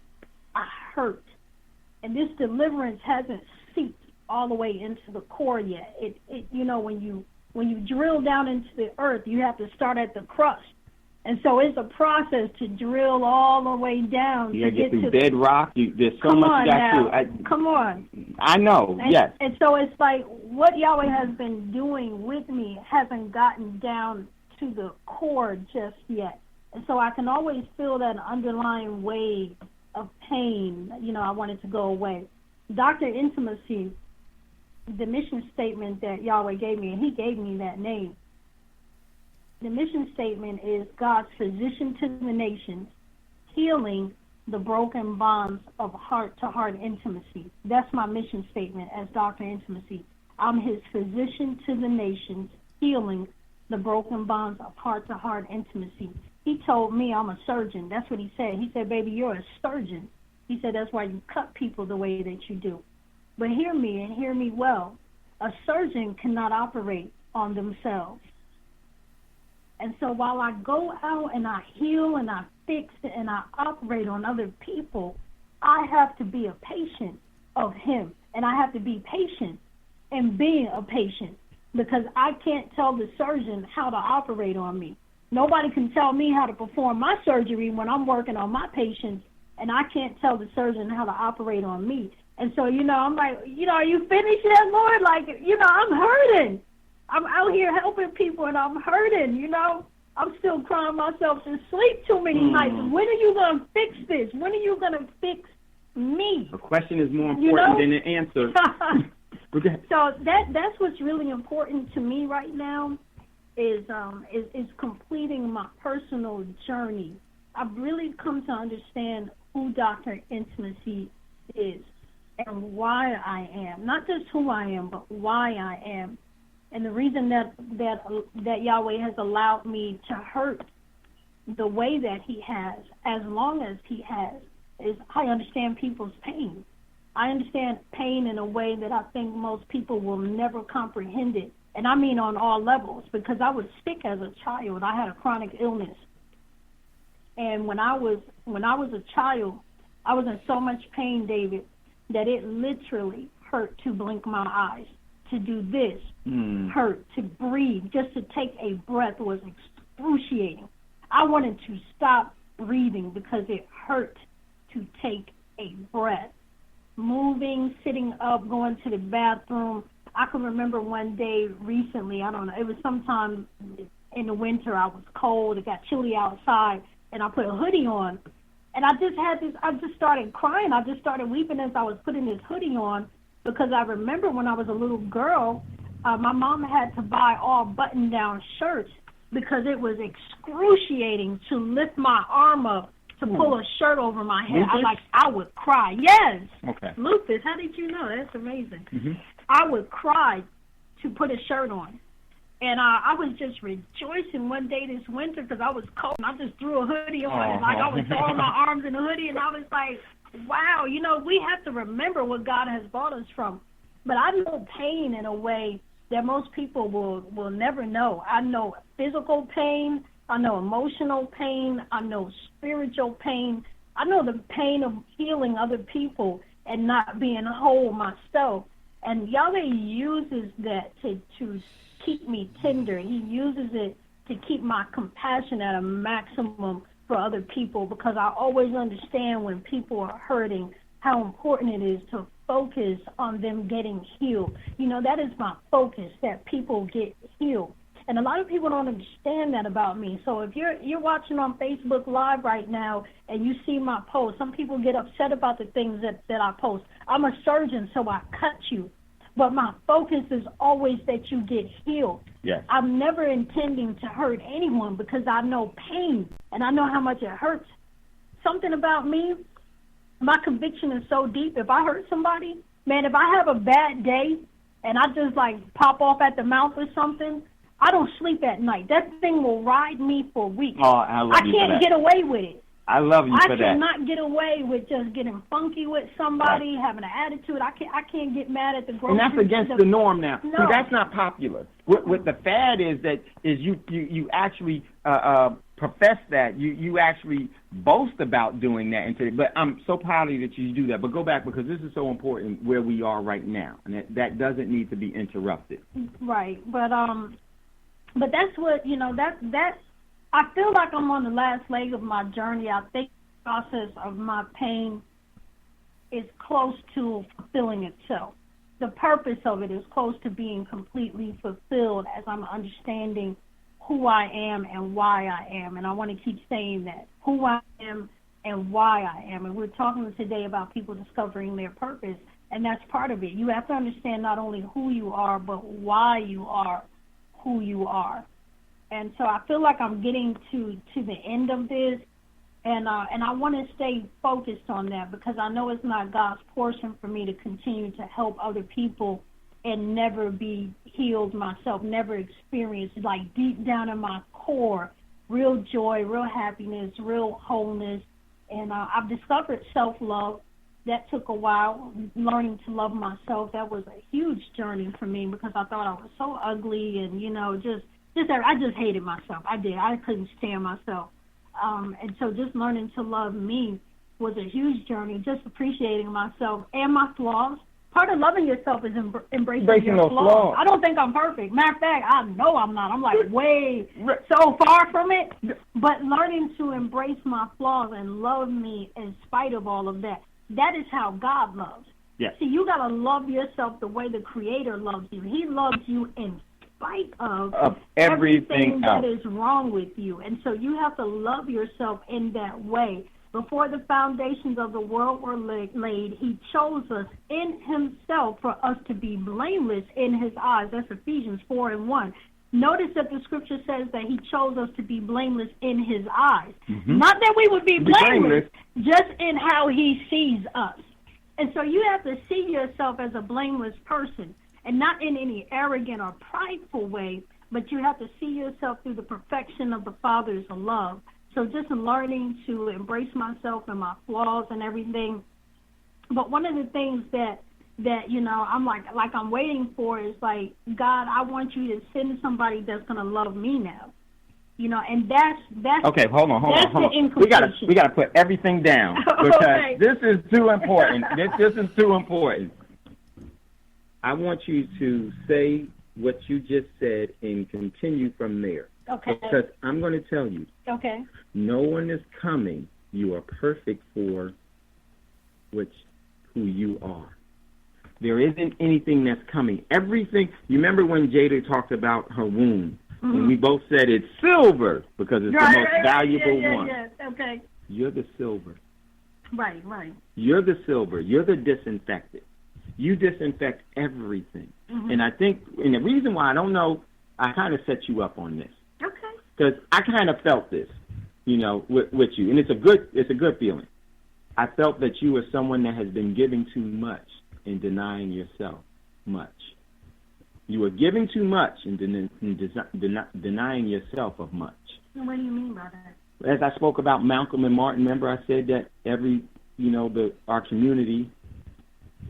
I hurt. And this deliverance hasn't seeped all the way into the core yet. It you know, when you drill down into the earth, you have to start at the crust. And so it's a process to drill all the way down. You get through bedrock. There's so much that too. Come on. I know, yes. And so it's like what Yahweh has been doing with me hasn't gotten down to the core just yet. And so I can always feel that underlying wave of pain. You know, I want it to go away. Dr. Intimacy, the mission statement that Yahweh gave me, and he gave me that name. The mission statement is God's physician to the nations, healing the broken bonds of heart-to-heart intimacy. That's my mission statement as Dr. Intimacy. I'm his physician to the nations, healing the broken bonds of heart-to-heart intimacy. He told me I'm a surgeon. That's what he said. He said, baby, you're a surgeon. He said that's why you cut people the way that you do. But hear me, and hear me well. A surgeon cannot operate on themselves. And so while I go out and I heal and I fix and I operate on other people, I have to be a patient of him. And I have to be patient in being a patient, because I can't tell the surgeon how to operate on me. Nobody can tell me how to perform my surgery when I'm working on my patients, and I can't tell the surgeon how to operate on me. And so, I'm like, are you finished yet, Lord? Like, I'm hurting. I'm out here helping people, and I'm hurting, I'm still crying myself to sleep too many nights. When are you going to fix this? When are you going to fix me? A question is more important than an answer. So that's what's really important to me right now is completing my personal journey. I've really come to understand who Dr. Intimacy is and why I am. Not just who I am, but why I am. And the reason that Yahweh has allowed me to hurt the way that he has, as long as he has, is I understand people's pain. I understand pain in a way that I think most people will never comprehend it. And I mean on all levels, because I was sick as a child. I had a chronic illness. And when I was a child, I was in so much pain, David, that it literally hurt to blink my eyes. To do this hurt. To breathe, just to take a breath was excruciating. I wanted to stop breathing because it hurt to take a breath. Moving, sitting up, going to the bathroom. I can remember one day recently, I don't know, it was sometime in the winter, I was cold, it got chilly outside, and I put a hoodie on. And I just started crying. I just started weeping as I was putting this hoodie on, because I remember when I was a little girl, my mom had to buy all button-down shirts because it was excruciating to lift my arm up to pull a shirt over my head. I would cry. Yes. Okay. Lupus, how did you know? That's amazing. Mm-hmm. I would cry to put a shirt on. And I was just rejoicing one day this winter because I was cold. And I just threw a hoodie on. And I was throwing my arms in a hoodie, and I was like, wow, we have to remember what God has brought us from. But I know pain in a way that most people will never know. I know physical pain. I know emotional pain. I know spiritual pain. I know the pain of healing other people and not being whole myself. And Yahweh uses that to keep me tender. He uses it to keep my compassion at a maximum for other people, because I always understand when people are hurting how important it is to focus on them getting healed. That is my focus, that people get healed. And a lot of people don't understand that about me. So if you're watching on Facebook Live right now and you see my post, some people get upset about the things that I post. I'm a surgeon, so I cut you. But my focus is always that you get healed. Yes. I'm never intending to hurt anyone because I know pain and I know how much it hurts. Something about me, my conviction is so deep. If I hurt somebody, man, if I have a bad day and I just pop off at the mouth or something, I don't sleep at night. That thing will ride me for weeks. Oh, I can't get away with it. I love you for that. I cannot get away with just getting funky with somebody, having an attitude. I can't get mad at the grocery. And that's against the norm now. No. See, that's not popular. What the fad is you actually profess that. You actually boast about doing that. But I'm so proud of you that you do that. But go back, because this is so important where we are right now, and that doesn't need to be interrupted. Right. But that's what that. I feel like I'm on the last leg of my journey. I think the process of my pain is close to fulfilling itself. The purpose of it is close to being completely fulfilled as I'm understanding who I am and why I am. And I want to keep saying that, who I am and why I am. And we're talking today about people discovering their purpose, and that's part of it. You have to understand not only who you are, but why you are who you are. And so I feel like I'm getting to the end of this, and I want to stay focused on that, because I know it's not God's portion for me to continue to help other people and never be healed myself, never experience, deep down in my core, real joy, real happiness, real wholeness, And I've discovered self-love. That took a while, learning to love myself. That was a huge journey for me because I thought I was so ugly and, I just hated myself. I did. I couldn't stand myself. And so just learning to love me was a huge journey, just appreciating myself and my flaws. Part of loving yourself is embracing your flaws. I don't think I'm perfect. Matter of fact, I know I'm not. I'm like way so far from it. But learning to embrace my flaws and love me in spite of all of that. That is how God loves. Yes. See, you got to love yourself the way the Creator loves you. He loves you in spite of everything that is wrong with you. And so you have to love yourself in that way. Before the foundations of the world were laid, He chose us in Himself for us to be blameless in His eyes. That's Ephesians 4:1. Notice that the scripture says that He chose us to be blameless in His eyes. Mm-hmm. Not that we would be blameless, just in how He sees us. And so you have to see yourself as a blameless person, and not in any arrogant or prideful way, but you have to see yourself through the perfection of the Father's love. So just learning to embrace myself and my flaws and everything. But one of the things that I'm I'm waiting for is like, God, I want you to send somebody that's going to love me now. And that's okay. Hold on. We gotta put everything down because this is too important. This is too important. I want you to say what you just said and continue from there. Okay. Because I'm going to tell you. Okay. No one is coming. You are perfect for who you are. There isn't anything that's coming. Everything. You remember when Jada talked about her womb? Mm-hmm. And we both said it's silver because it's the most valuable one. Yes. Okay. You're the silver. Right. You're the silver. You're the disinfectant. You disinfect everything. Mm-hmm. And I think, and the reason why I don't know, I kind of set you up on this. Okay. Because I kind of felt this, with you, and it's a good feeling. I felt that you were someone that has been giving too much and denying yourself much. You were giving too much and denying yourself of much. What do you mean by that? As I spoke about Malcolm and Martin, remember I said that our community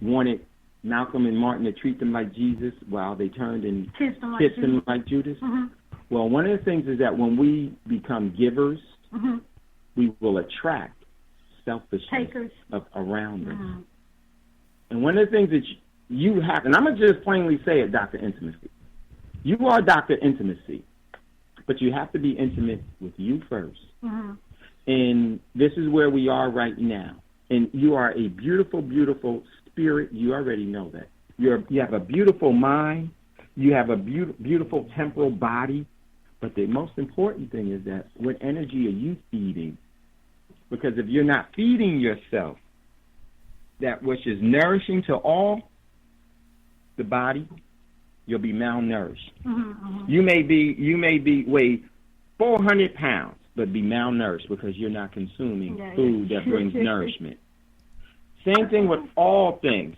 wanted Malcolm and Martin to treat them like Jesus while they turned and kissed them like Judas. Mm-hmm. Well, one of the things is that when we become givers, mm-hmm. we will attract selfishness around us. Mm-hmm. And one of the things that you have, and I'm going to just plainly say it, Dr. Intimacy. You are Dr. Intimacy, but you have to be intimate with you first. Mm-hmm. And this is where we are right now. And you are a beautiful, beautiful spirit. You already know that. You have a beautiful mind. You have a beautiful temporal body. But the most important thing is that what energy are you feeding? Because if you're not feeding yourself that which is nourishing to all the body, you'll be malnourished. Mm-hmm. You may weigh 400 pounds, but be malnourished because you're not consuming food that brings nourishment. Same thing with all things.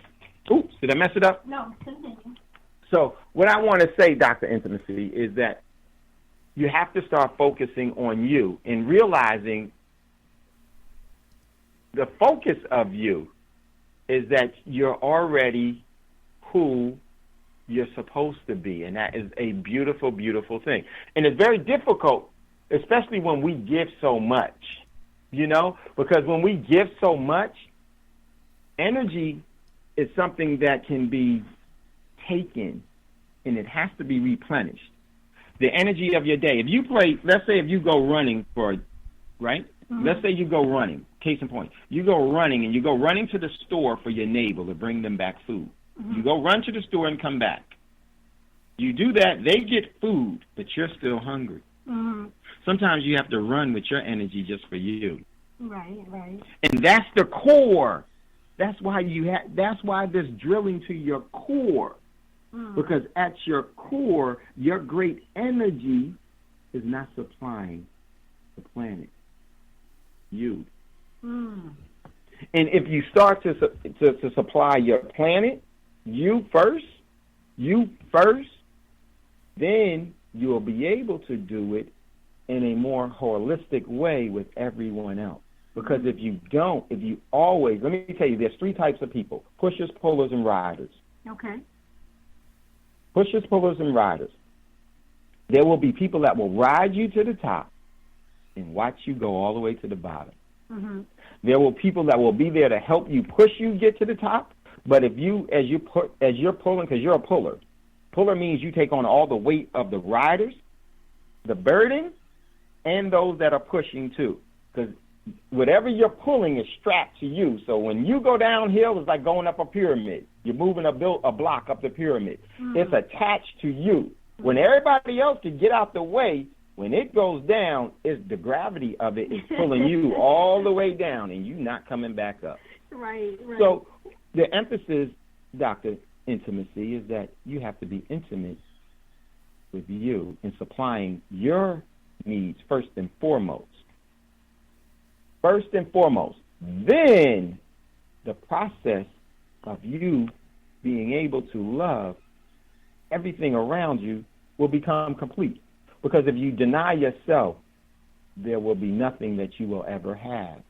Oops, did I mess it up? No, continue. So what I want to say, Dr. Intimacy, is that you have to start focusing on you and realizing the focus of you is that you're already who you're supposed to be, and that is a beautiful, beautiful thing. And it's very difficult, especially when we give so much, because when we give so much, energy is something that can be taken, and it has to be replenished. The energy of your day. Let's say if you go running right? Mm-hmm. Let's say you go running, case in point. You go running, and you go running to the store for your neighbor to bring them back food. Mm-hmm. You go run to the store and come back. You do that, they get food, but you're still hungry. Mm-hmm. Sometimes you have to run with your energy just for you. Right. And that's the core. That's why there's drilling to your core. Mm. Because at your core, your great energy is not supplying the planet. You. Mm. And if you start to supply your planet, you first, then you will be able to do it in a more holistic way with everyone else. Because if you don't, if you always, let me tell you, there's three types of people: pushers, pullers, and riders. Okay. Pushers, pullers, and riders. There will be people that will ride you to the top and watch you go all the way to the bottom. Mm-hmm. There will people that will be there to help you push you get to the top. But if you, as you're pulling, because you're a puller, puller means you take on all the weight of the riders, the burden, and those that are pushing too. Because whatever you're pulling is strapped to you. So when you go downhill, it's like going up a pyramid. You're moving a block up the pyramid. Mm-hmm. It's attached to you. When everybody else can get out the way, when it goes down, it's the gravity of it is pulling you all the way down, and you're not coming back up. Right. So the emphasis, Dr. Intimacy, is that you have to be intimate with you in supplying your needs first and foremost. First and foremost. Then the process of you being able to love everything around you will become complete. Because if you deny yourself, there will be nothing that you will ever have.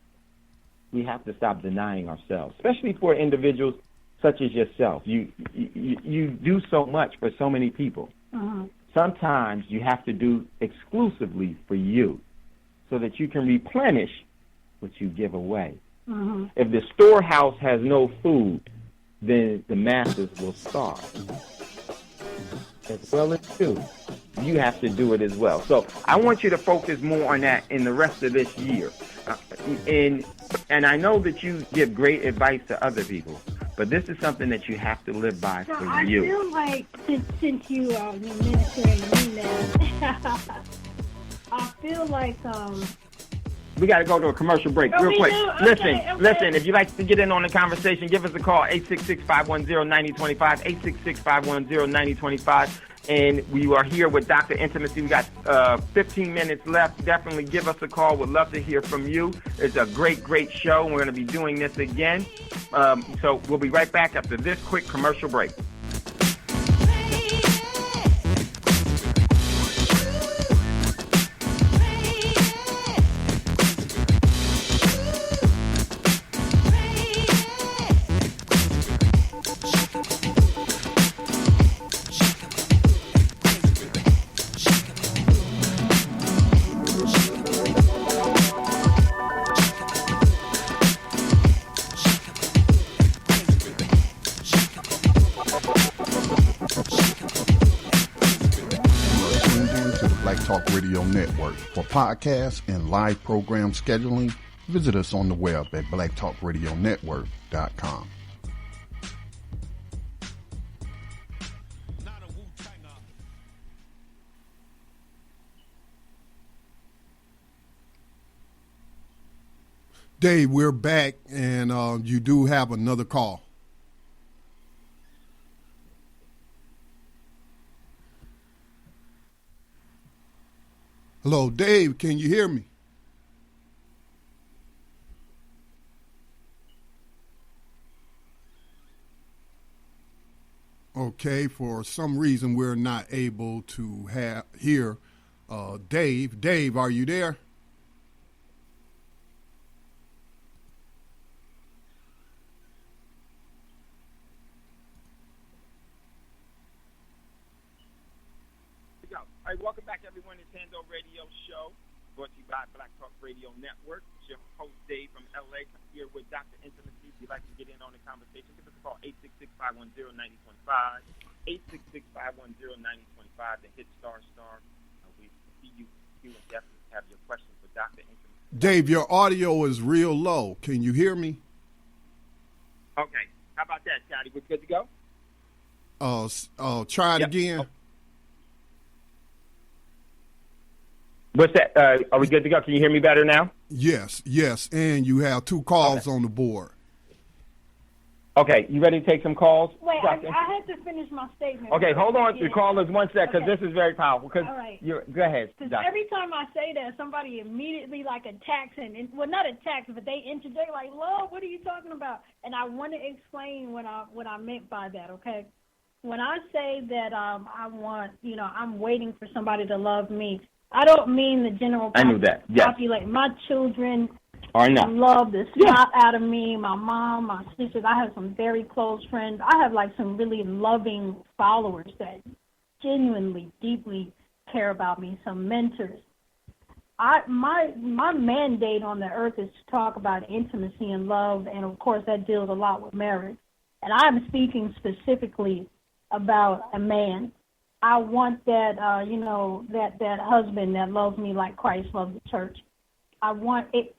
We have to stop denying ourselves, especially for individuals such as yourself. You do so much for so many people. Uh-huh. Sometimes you have to do exclusively for you so that you can replenish what you give away. Uh-huh. If the storehouse has no food, then the masses will starve. As well as you. You have to do it as well. So I want you to focus more on that in the rest of this year. And I know that you give great advice to other people, but this is something that you have to live by for you. I feel like, since you are ministering me now, I feel like... We got to go to a commercial break real quick. Okay. Listen, if you'd like to get in on the conversation, give us a call, 866-510-9025, 866-510-9025. And we are here with Dr. Intimacy. We got 15 minutes left. Definitely give us a call. We'd love to hear from you. It's a great, great show. We're going to be doing this again. So we'll be right back after this quick commercial break. Network. For podcasts and live program scheduling, visit us on the web at blacktalkradionetwork.com. Dave, we're back, and you do have another call. Hello, Dave, can you hear me? Okay, for some reason we're not able to hear Dave. Dave, are you there? All right, welcome back, everyone, to Thando Radio Show, brought to you by Black Talk Radio Network. It's your host, Dave, from L.A., here with Dr. Intimacy. If you'd like to get in on the conversation, give us a call, 866-510-9025, 866-510-9025, then hit star. We see you and definitely have your questions for Dr. Intimacy. Dave, your audio is real low. Can you hear me? Okay. How about that, Scotty? We're good to go? Try it again. What's that? Are we good to go? Can you hear me better now? Yes. And you have two calls on the board. Okay. You ready to take some calls? Wait, I had to finish my statement. Okay, hold on. The callers, one sec, because this is very powerful. All right. Go ahead. Because every time I say that, somebody immediately attacks well, not attacks, but they interject like, "Love, what are you talking about?" And I want to explain what I meant by that. Okay. When I say that I'm waiting for somebody to love me, I don't mean the general population. I knew that. Yes. My children Or not. Love the snot out of me. My mom, my sisters. I have some very close friends. I have like some really loving followers that genuinely, deeply care about me. Some mentors. My mandate on the earth is to talk about intimacy and love, and of course that deals a lot with marriage. And I'm speaking specifically about a man. I want that, that husband that loves me like Christ loved the church. I want it.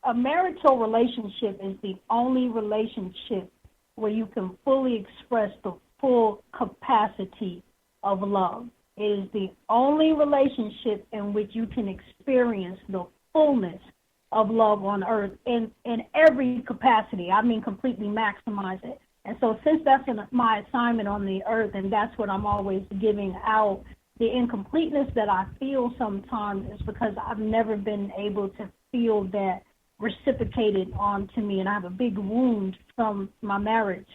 A marital relationship is the only relationship where you can fully express the full capacity of love. It is the only relationship in which you can experience the fullness of love on earth in every capacity. I mean, completely maximize it. And so since that's my assignment on the earth, and that's what I'm always giving out, the incompleteness that I feel sometimes is because I've never been able to feel that reciprocated onto me, and I have a big wound from my marriage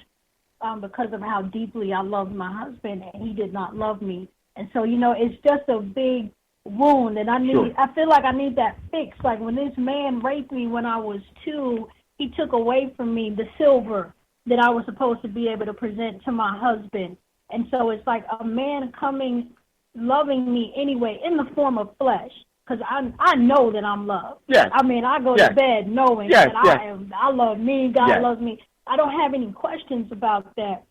because of how deeply I loved my husband, and he did not love me. And so, it's just a big wound, and I feel like I need that fix. Like when this man raped me when I was 2, he took away from me the silver that I was supposed to be able to present to my husband. And so it's like a man coming, loving me anyway in the form of flesh. Because I know that I'm loved. Yes. I mean, I go to bed knowing that I love me, God loves me. I don't have any questions about that.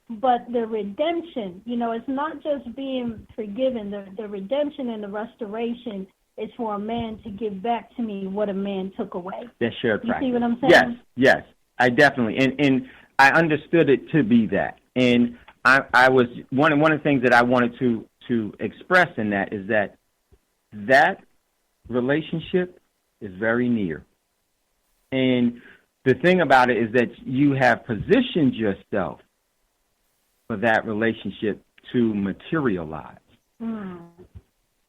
But the redemption, it's not just being forgiven. The redemption and the restoration is for a man to give back to me what a man took away. That's shared practice. You see what I'm saying? Yes, I definitely. And I understood it to be that. And I was one of the things that I wanted to express in that is that relationship is very near. And the thing about it is that you have positioned yourself for that relationship to materialize.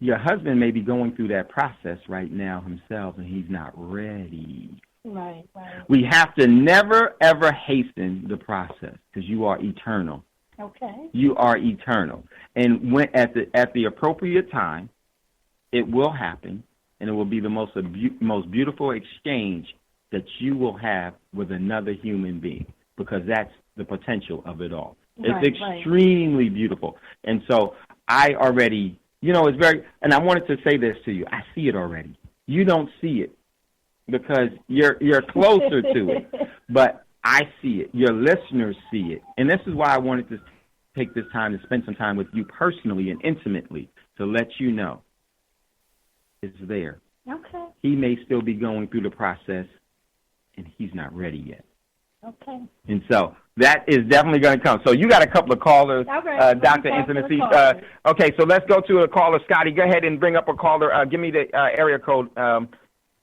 Your husband may be going through that process right now himself, and he's not ready. Right. We have to never, ever hasten the process because you are eternal. Okay. You are eternal. And when at the appropriate time, it will happen, and it will be the most beautiful exchange that you will have with another human being, because that's the potential of it all. It's extremely beautiful. And so I already, it's very, and I wanted to say this to you. I see it already. You don't see it because you're closer to it, but I see it. Your listeners see it. And this is why I wanted to take this time to spend some time with you personally and intimately to let you know it's there. Okay. He may still be going through the process, and he's not ready yet. Okay. And so that is definitely going to come. So you got a couple of callers, Dr. Intimacy. Okay, so let's go to a caller. Scotty, go ahead and bring up a caller. Give me the area code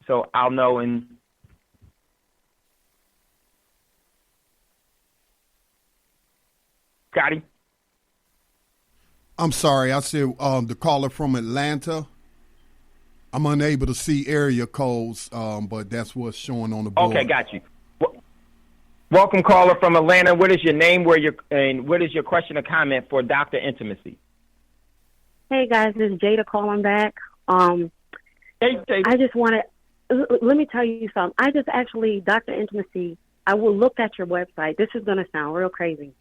so I'll know. And Scotty? I'm sorry. I said the caller from Atlanta. I'm unable to see area codes, but that's what's showing on the board. Okay, got you. Welcome, caller from Atlanta. What is your name? And what is your question or comment for Dr. Intimacy? Hey guys, this is Jada calling back. Hey, Jada. I just want to let me tell you something. I just actually, Dr. Intimacy, I will look at your website. This is going to sound real crazy.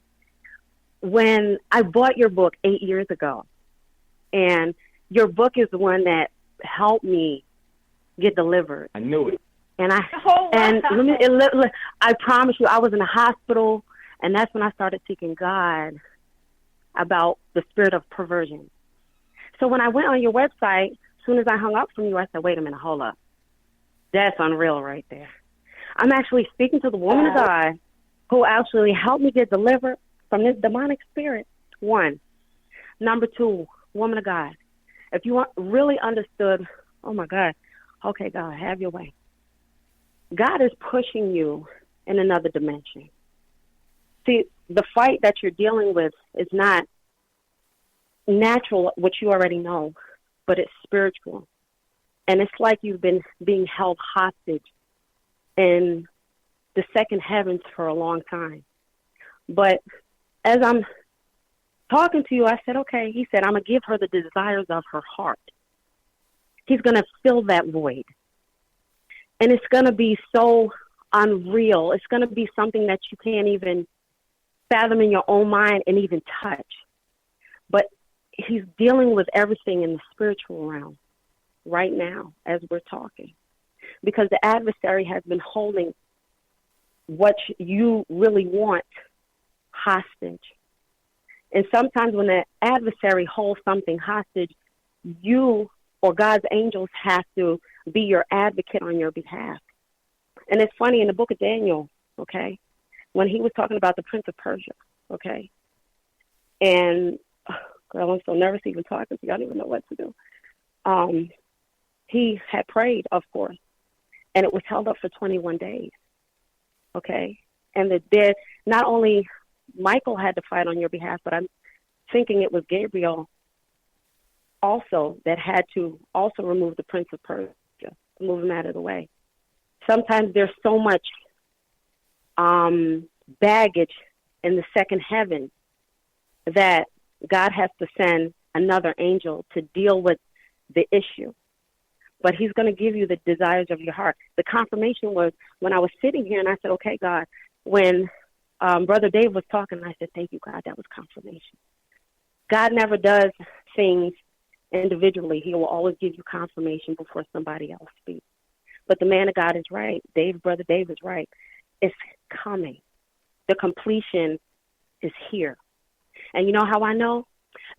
When I bought your book 8 years ago, and your book is the one that helped me get delivered. I knew it. And I promise you, I was in the hospital, and that's when I started seeking God about the spirit of perversion. So when I went on your website, as soon as I hung up from you, I said, wait a minute, hold up. That's unreal right there. I'm actually speaking to the woman of God who actually helped me get delivered from this demonic spirit, one. Number two, woman of God, if you really understood, oh, my God, okay, God, have your way. God is pushing you in another dimension. See, the fight that you're dealing with is not natural, which you already know, but it's spiritual. And it's like you've been being held hostage in the second heavens for a long time. But as I'm talking to you, I said, okay, he said, I'm going to give her the desires of her heart. He's going to fill that void. And it's going to be so unreal. It's going to be something that you can't even fathom in your own mind and even touch. But he's dealing with everything in the spiritual realm right now as we're talking, because the adversary has been holding what you really want hostage. And sometimes when the adversary holds something hostage, you or God's angels have to be your advocate on your behalf. And it's funny, in the book of Daniel, okay, when he was talking about the Prince of Persia, okay, and girl, I'm so nervous even talking to you. I don't even know what to do. He had prayed, of course, and it was held up for 21 days, okay? And not only Michael had to fight on your behalf, but I'm thinking it was Gabriel also that had to also remove the Prince of Persia, move him out of the way. Sometimes there's so much baggage in the second heaven that God has to send another angel to deal with the issue. But he's going to give you the desires of your heart. The confirmation was when I was sitting here and I said, okay, God, when Brother Dave was talking, I said, thank you, God, that was confirmation. God never does things individually. He will always give you confirmation before somebody else speaks. But the man of God is right. Brother Dave is right. It's coming. The completion is here. And you know how I know?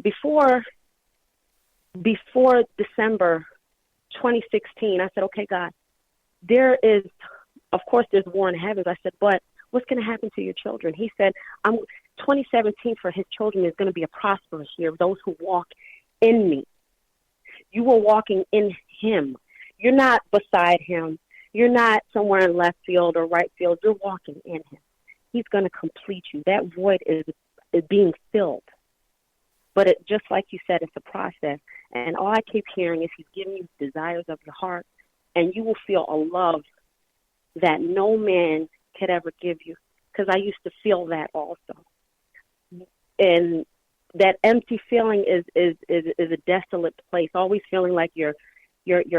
Before December 2016, I said, okay, God, there's war in heavens. I said, but what's going to happen to your children? He said, 2017 for his children is going to be a prosperous year, those who walk in me. You are walking in him. You're not beside him. You're not somewhere in left field or right field. You're walking in him. He's going to complete you. That void is being filled. But just like you said, it's a process. And all I keep hearing is he's giving you desires of your heart, and you will feel a love that no man could ever give you. Because I used to feel that also. And that empty feeling is a desolate place, always feeling like you're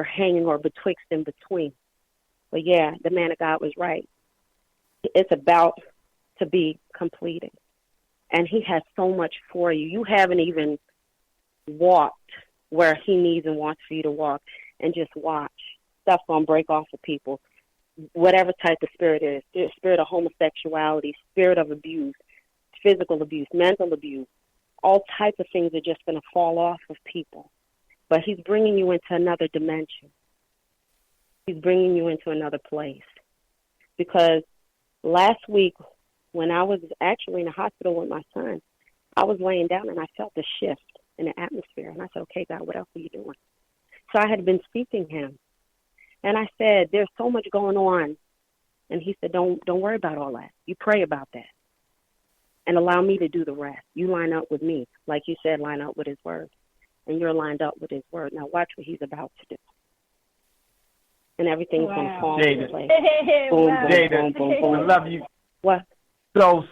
hanging or betwixt and between. But yeah, the man of God was right. It's about to be completed. And he has so much for you. You haven't even walked where he needs and wants for you to walk. And just watch. Stuff's going to break off of people. Whatever type of spirit it is. Spirit of homosexuality, spirit of abuse, physical abuse, mental abuse. All types of things are just going to fall off of people. But he's bringing you into another dimension. He's bringing you into another place. Because last week, when I was actually in the hospital with my son, I was laying down and I felt a shift in the atmosphere. And I said, okay, God, what else are you doing? So I had been seeking him. And I said, there's so much going on. And he said, don't worry about all that. You pray about that. And allow me to do the rest. You line up with me. Like you said, line up with his word. And you're lined up with his word. Now watch what he's about to do. And everything's going to fall into place. Boom, boom, boom, boom, boom. I love you. What?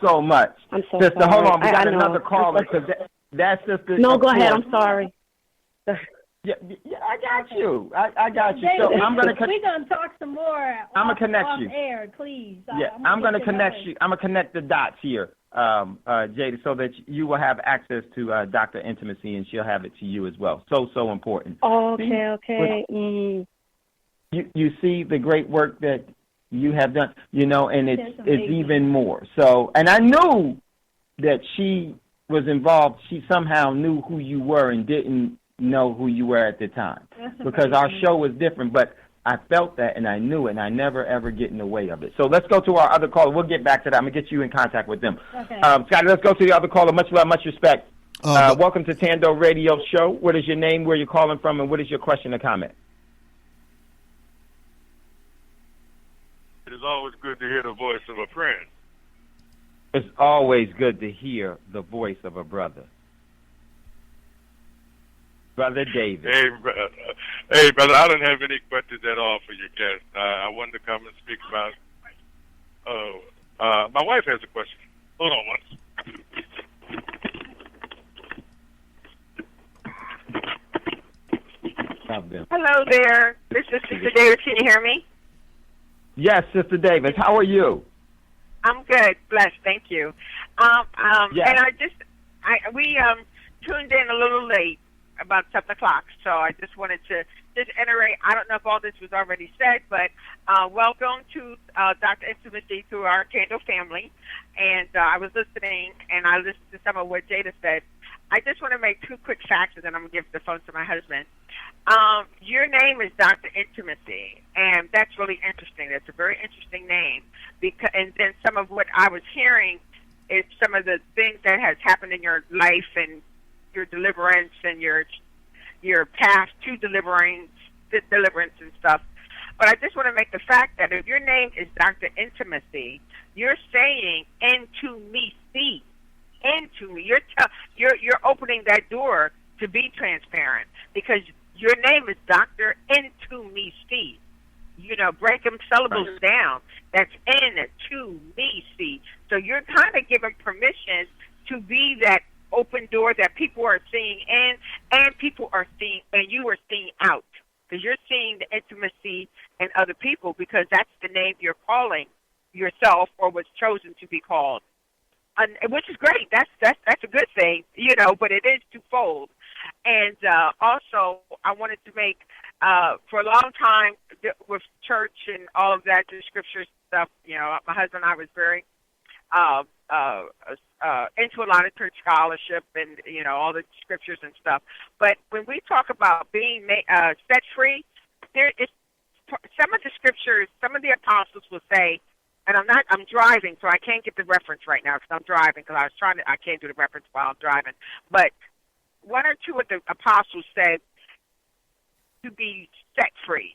So much. I'm so Sister, sorry. hold on. We got another caller. That's sister. No, go ahead. I'm sorry. Yeah, I got you. I got you. So I'm gonna. We're gonna talk some more. I'm gonna connect you. Air, please. Yeah, I'm gonna connect you. I'm gonna connect the dots here, Jada, so that you will have access to Dr. Intimacy, and she'll have it to you as well. So important. Okay. You see the great work that you have done, and it's even more. So, and I knew that she was involved. She somehow knew who you were and didn't know who you were at the time, because our show was different. But I felt that, and I knew it, and I never ever get in the way of it. So let's go to our other caller. We'll get back to that. I'm gonna get you in contact with them. Okay. Scotty, let's go to the other caller. Much love, much respect. Welcome to Thando Radio Show. What is your name? Where you're calling from? And what is your question or comment? It is always good to hear the voice of a friend. It's always good to hear the voice of a brother. Brother David. Hey, brother, I don't have any questions at all for your guest. I wanted to come and speak about... my wife has a question. Hold on once. Hello there. This is Sister David. Can you hear me? Yes, Sister Davis, how are you? I'm good, blessed, thank you. Yes. And we tuned in a little late, about 7 o'clock, so I just wanted to just iterate. I don't know if all this was already said, but welcome to Dr. Intimacy through our Thando family. And I was listening, and I listened to some of what Jada said. I just want to make 2 quick facts, and then I'm going to give the phone to my husband. Your name is Dr. Intimacy, and that's really interesting. That's a very interesting name. And then some of what I was hearing is some of the things that has happened in your life and your deliverance and your path to deliverance and stuff. But I just want to make the fact that if your name is Dr. Intimacy, you're saying into me, see, into me. You're opening that door to be transparent because your name is Dr. Into me, see. You know, break them syllables down. That's in to me, see. So you're kind of giving permission to be that open door that people are seeing in and people are seeing, and you are seeing out. Because you're seeing the intimacy in other people because that's the name you're calling yourself or was chosen to be called. Which is great. That's a good thing, you know, but it is twofold. And also, I wanted to make, for a long time with church and all of that, the scripture stuff, you know, my husband and I was very into a lot of church scholarship and, you know, all the scriptures and stuff. But when we talk about being set free, there is some of the scriptures, some of the apostles will say, and I'm driving, so I can't get the reference right now because I'm driving because I can't do the reference while I'm driving. But 1 or 2 of the apostles said to be set free.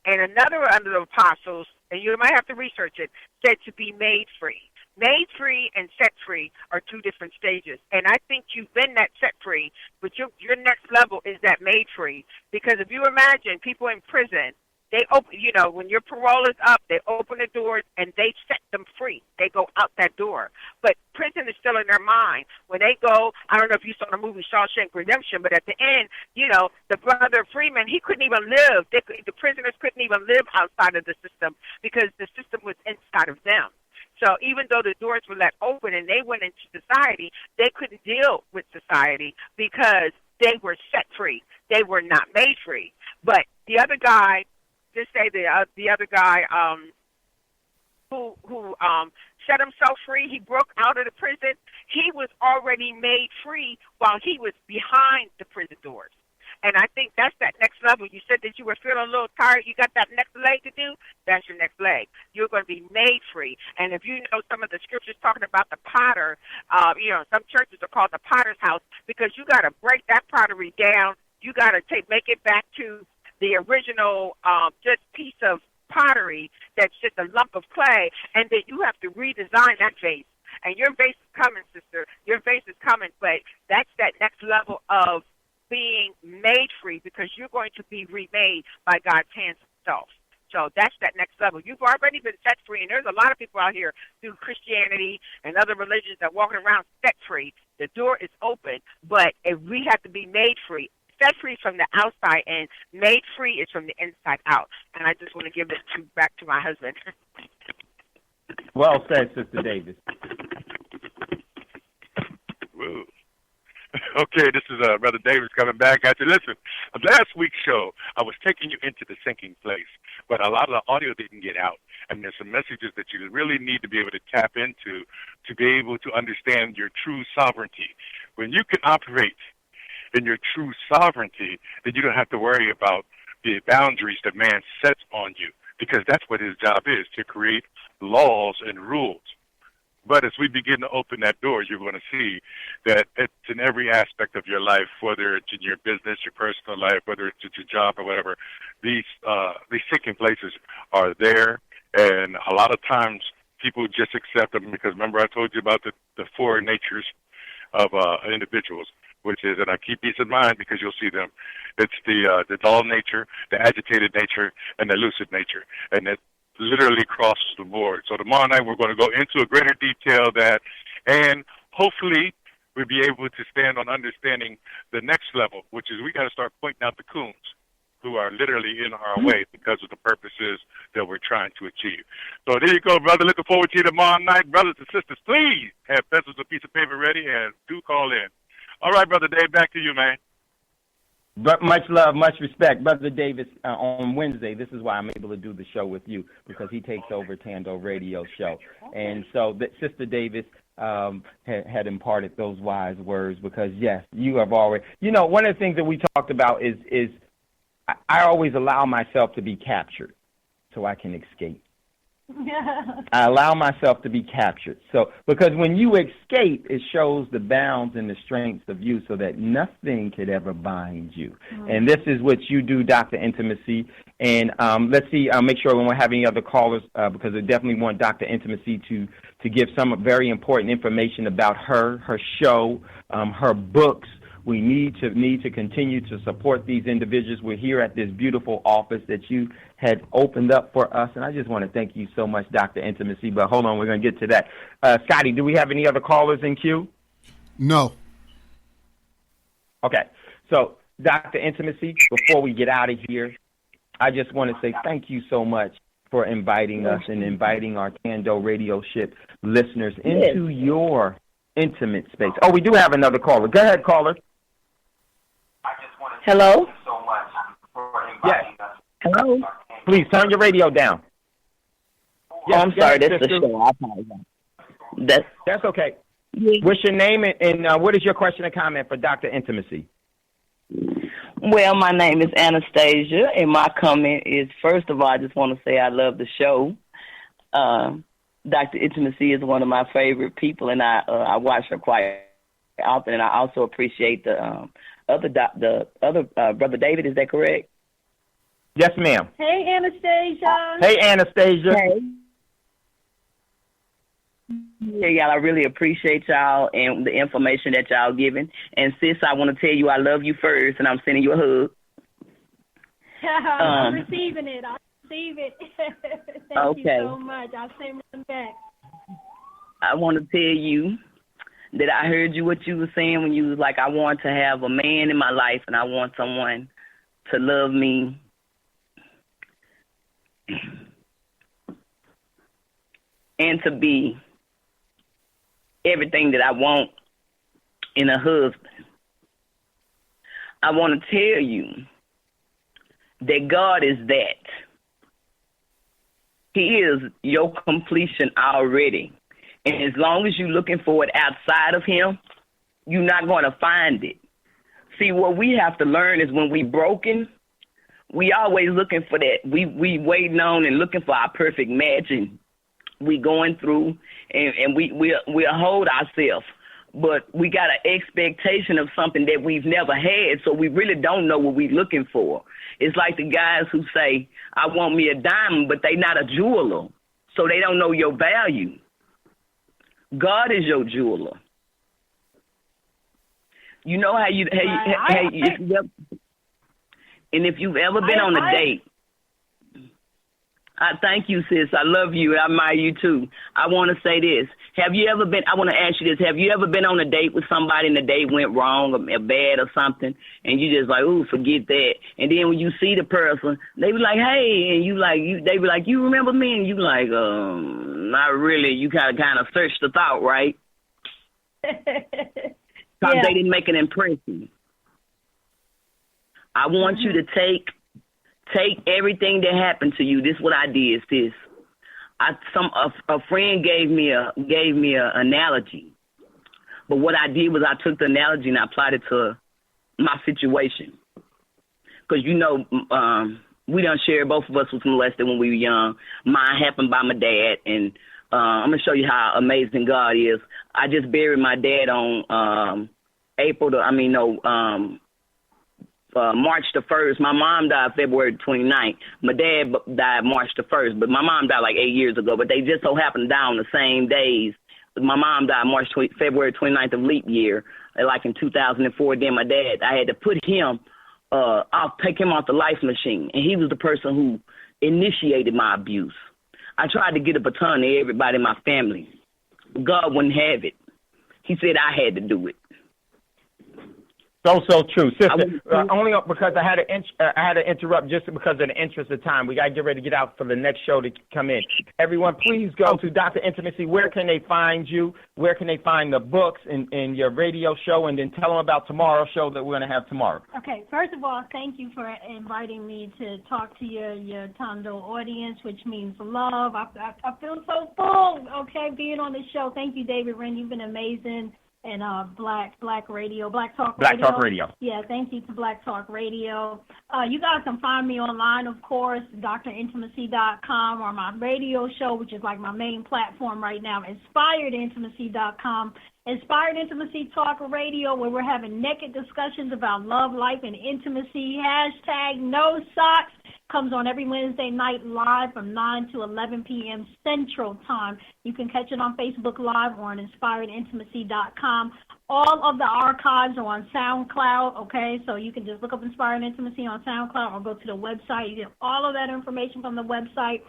And another one of the apostles, and you might have to research it, said to be made free. Made free and set free are 2 different stages. And I think you've been that set free, but your next level is that made free. Because if you imagine people in prison, they open, you know, when your parole is up, they open the doors and they set them free. They go out that door. But prison is still in their mind. When they go, I don't know if you saw the movie Shawshank Redemption, but at the end, you know, the brother Freeman, he couldn't even live. The prisoners couldn't even live outside of the system because the system was inside of them. So even though the doors were let open and they went into society, they couldn't deal with society because they were set free. They were not made free. But the other guy, just say the other guy who set himself free, he broke out of the prison. He was already made free while he was behind the prison doors. And I think that's that next level. You said that you were feeling a little tired. You got that next leg to do. That's your next leg. You're going to be made free. And if you know some of the scriptures talking about the potter, you know, some churches are called the potter's house because you got to break that pottery down. You got to make it back to the original just piece of pottery that's just a lump of clay, and then you have to redesign that vase. And your vase is coming, sister. Your vase is coming, but that's that next level of being made free because you're going to be remade by God's hands himself. So that's that next level. You've already been set free, and there's a lot of people out here through Christianity and other religions that are walking around set free. The door is open, but if we have to be made free, set free from the outside and made free is from the inside out. And I just want to give it back to my husband. Well said, Sister Davis. Whoa. Okay, this is Brother Davis coming back at you. Listen, last week's show, I was taking you into the sinking place, but a lot of the audio didn't get out. And there's some messages that you really need to be able to tap into to be able to understand your true sovereignty. When you can operate in your true sovereignty, then you don't have to worry about the boundaries that man sets on you, because that's what his job is, to create laws and rules. But as we begin to open that door, you're going to see that it's in every aspect of your life, whether it's in your business, your personal life, whether it's at your job or whatever, these sinking places are there. And a lot of times people just accept them because, remember, I told you about the 4 natures of individuals, which is, and I keep these in mind because you'll see them. It's the dull nature, the agitated nature, and the lucid nature. And it literally crosses the board. So tomorrow night we're going to go into a greater detail of that, and hopefully we'll be able to stand on understanding the next level, which is we got to start pointing out the coons. who are literally in our way because of the purposes that we're trying to achieve. So there you go, brother. Looking forward to you tomorrow night. Brothers and sisters, please have pencils and piece of paper ready and do call in. All right, Brother Dave, back to you, man. But much love, much respect. Brother Davis, on Wednesday, this is why I'm able to do the show with you, because he takes over Thando radio show. And so Sister Davis had imparted those wise words because, yes, you have already, one of the things that we talked about is I always allow myself to be captured so I can escape. I allow myself to be captured. So, because when you escape, it shows the bounds and the strengths of you so that nothing could ever bind you. And this is what you do, Dr. Intimacy. And let's see, make sure we won't have any other callers because I definitely want Dr. Intimacy to give some very important information about her show, her books. We need to continue to support these individuals. We're here at this beautiful office that you had opened up for us, and I just want to thank you so much, Dr. Intimacy. But hold on, we're going to get to that. Scotty, do we have any other callers in queue? No. Okay. So, Dr. Intimacy, before we get out of here, I just want to say thank you so much for inviting us and inviting our Thando radio ship listeners into your intimate space. Oh, we do have another caller. Go ahead, caller. Hello? Yes. Hello? Please turn your radio down. Yes, I'm sorry, this is the show. I apologize. That's okay. What's your name and what is your question or comment for Dr. Intimacy? Well, my name is Anastasia, and my comment is, first of all, I just want to say I love the show. Dr. Intimacy is one of my favorite people, and I watch her quite often, and I also appreciate the other Brother David. Is that correct? Yes, ma'am. Hey, Anastasia. Hey, Anastasia. Hey. Yeah, y'all, I really appreciate y'all and the information that y'all giving. And sis, I want to tell you I love you first, and I'm sending you a hug. I'm receiving it. I receive it. Thank you so much. I'll send one back. I want to tell you that I heard what you were saying when you was like, I want to have a man in my life, and I want someone to love me. And to be everything that I want in a husband. I want to tell you that God is that. He is your completion already. And as long as you're looking for it outside of him, you're not going to find it. See, what we have to learn is when we broken, we always looking for that. We waiting on and looking for our perfect match, and we going through, and we'll hold ourselves. But we got an expectation of something that we've never had, so we really don't know what we're looking for. It's like the guys who say, I want me a diamond, but they not a jeweler, so they don't know your value. God is your jeweler. You know how you and if you've ever been on a date, I thank you, sis. I love you. I admire you too. I want to say this. I want to ask you this. Have you ever been on a date with somebody and the date went wrong or bad or something, and you just like, ooh, forget that. And then when you see the person, they be like, hey, and they be like, you remember me? And you like, not really. You kind of search the thought, right? Because they didn't make an impression. I want you to take everything that happened to you. This is what I did, sis. A friend gave me a analogy, but what I did was I took the analogy and I applied it to my situation. Because we done shared, both of us was molested when we were young. Mine happened by my dad, and I'm gonna show you how amazing God is. I just buried my dad on March the 1st. My mom died February 29th. My dad died March the 1st, but my mom died like 8 years ago, but they just so happened to die on the same days. My mom died February 29th of leap year, like in 2004. Then my dad, I had to put him, take him off the life machine, and he was the person who initiated my abuse. I tried to get a baton to everybody in my family. God wouldn't have it. He said I had to do it. So true, sister. Only because I had to interrupt just because of the interest of time. We got to get ready to get out for the next show to come in. Everyone, please go to Dr. Intimacy. Where can they find you? Where can they find the books and your radio show? And then tell them about tomorrow's show that we're going to have tomorrow. Okay, first of all, thank you for inviting me to talk to your Thando audience, which means love. I feel so full, okay, being on the show. Thank you, David Wren. You've been amazing. And Black Talk Radio. Yeah, thank you to Black Talk Radio. You guys can find me online, of course, drintimacy.com, or my radio show, which is like my main platform right now, inspiredintimacy.com. Inspired Intimacy Talk Radio, where we're having naked discussions about love, life, and intimacy. #NoSocks comes on every Wednesday night live from 9 to 11 p.m. Central Time. You can catch it on Facebook Live or on inspiredintimacy.com. All of the archives are on SoundCloud, okay? So you can just look up Inspired Intimacy on SoundCloud or go to the website. You get all of that information from the website.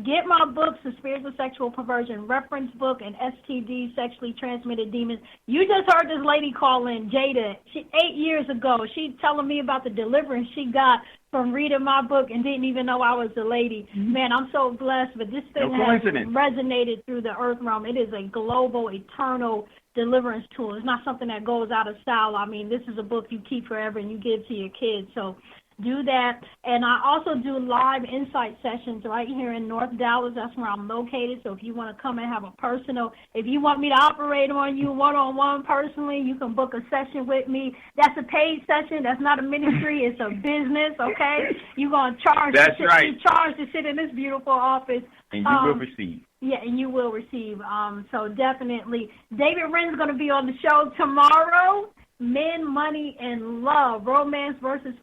Get my books, The Spiritual Sexual Perversion Reference Book and STDs, Sexually Transmitted Demons. You just heard this lady call in, Jada, 8 years ago. She telling me about the deliverance she got from reading my book and didn't even know I was the lady. Man, I'm so blessed, but this thing has resonated through the earth realm. It is a global, eternal deliverance tool. It's not something that goes out of style. I mean, this is a book you keep forever and you give to your kids. So do that. And I also do live insight sessions right here in North Dallas. That's where I'm located. So if you want to come and have a personal, if you want me to operate on you one-on-one personally, you can book a session with me. That's a paid session. That's not a ministry. It's a business, okay? You're going to charge. That's right. You charge to sit in this beautiful office. And you will receive. Yeah, and you will receive. So definitely. David Wren's going to be on the show tomorrow. Men, money, and love. Romance versus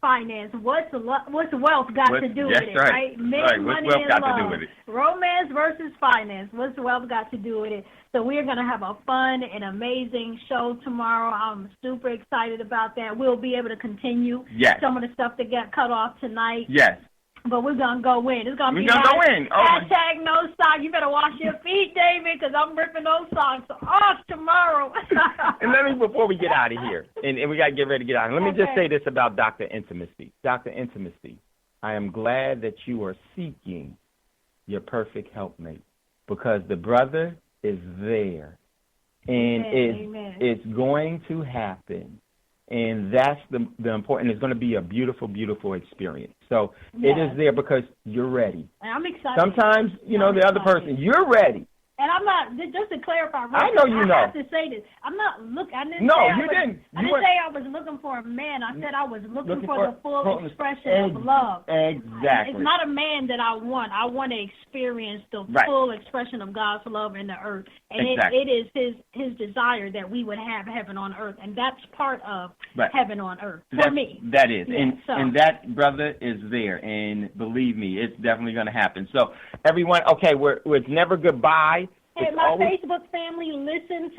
finance. What's wealth got to do with it, right? Men, money, and love. Romance versus finance. What's wealth got to do with it? So we're going to have a fun and amazing show tomorrow. I'm super excited about that. We'll be able to continue some of the stuff that got cut off tonight. Yes. But we're going to go in. It's going to be #NoSocks. You better wash your feet, David, because I'm ripping those socks off tomorrow. And let me, before we get out of here, and we got to get ready to get out of here, let me just say this about Dr. Intimacy. Dr. Intimacy, I am glad that you are seeking your perfect helpmate, because the brother is there, and it's going to happen. And that's the important. It's going to be a beautiful, beautiful experience. So it is there because you're ready. And I'm excited. Sometimes, the other person, you're ready. And I'm not, just to clarify, I know you know. I have to say this. I'm not looking. I didn't say I was looking for a man. I said I was looking for the full expression of love. Exactly. It's not a man that I want. I want to experience the full expression of God's love in the earth. And it is his desire that we would have heaven on earth. And that's part of heaven on earth for me. That is. And that brother is there. And believe me, it's definitely going to happen. So, everyone, it's never goodbye. Hey, my Facebook family, listen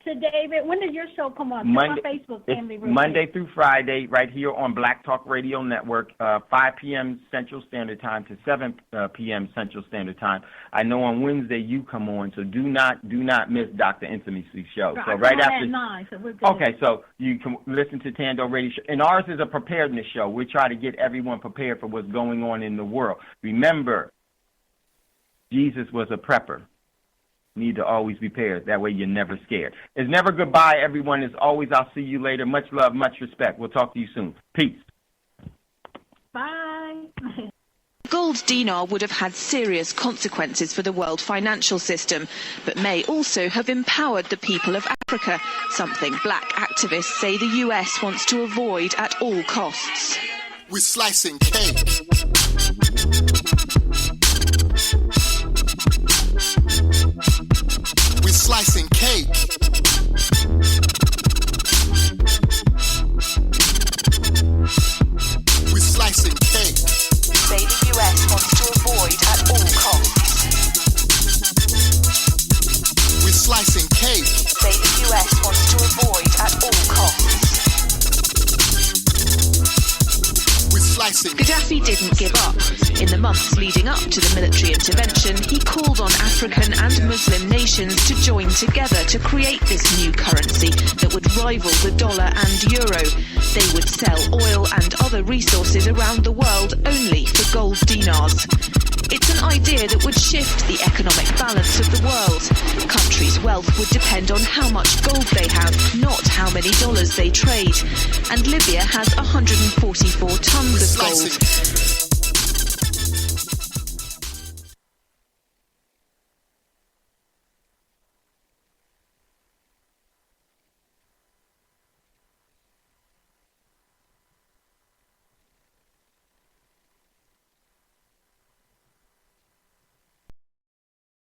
to David. When does your show come on? My Facebook family. Monday through Friday, right here on Black Talk Radio Network, 5 p.m. Central Standard Time to 7 p.m. Central Standard Time. I know on Wednesday you come on, so do not miss Dr. Intimacy's show. So right after 9, so we're good. Okay, so you can listen to Thando Radio Show. And ours is a preparedness show. We try to get everyone prepared for what's going on in the world. Remember, Jesus was a prepper. Need to always be prepared. That way you're never scared. It's never goodbye, everyone. As always, I'll see you later. Much love, much respect. We'll talk to you soon. Peace. Bye. Gold dinar would have had serious consequences for the world financial system, but may also have empowered the people of Africa, something black activists say the US wants to avoid at all costs. We're slicing cake. We're slicing cake. We're slicing cake. Say the US wants to avoid at all costs. We're slicing cake. Say the US wants to avoid at all costs. Gaddafi didn't give up. In the months leading up to the military intervention, he called on African and Muslim nations nations to join together to create this new currency that would rival the dollar and euro. They would sell oil and other resources around the world only for gold dinars. It's an idea that would shift the economic balance of the world. Countries' wealth would depend on how much gold they have, not how many dollars they trade. And Libya has 144 tons of gold.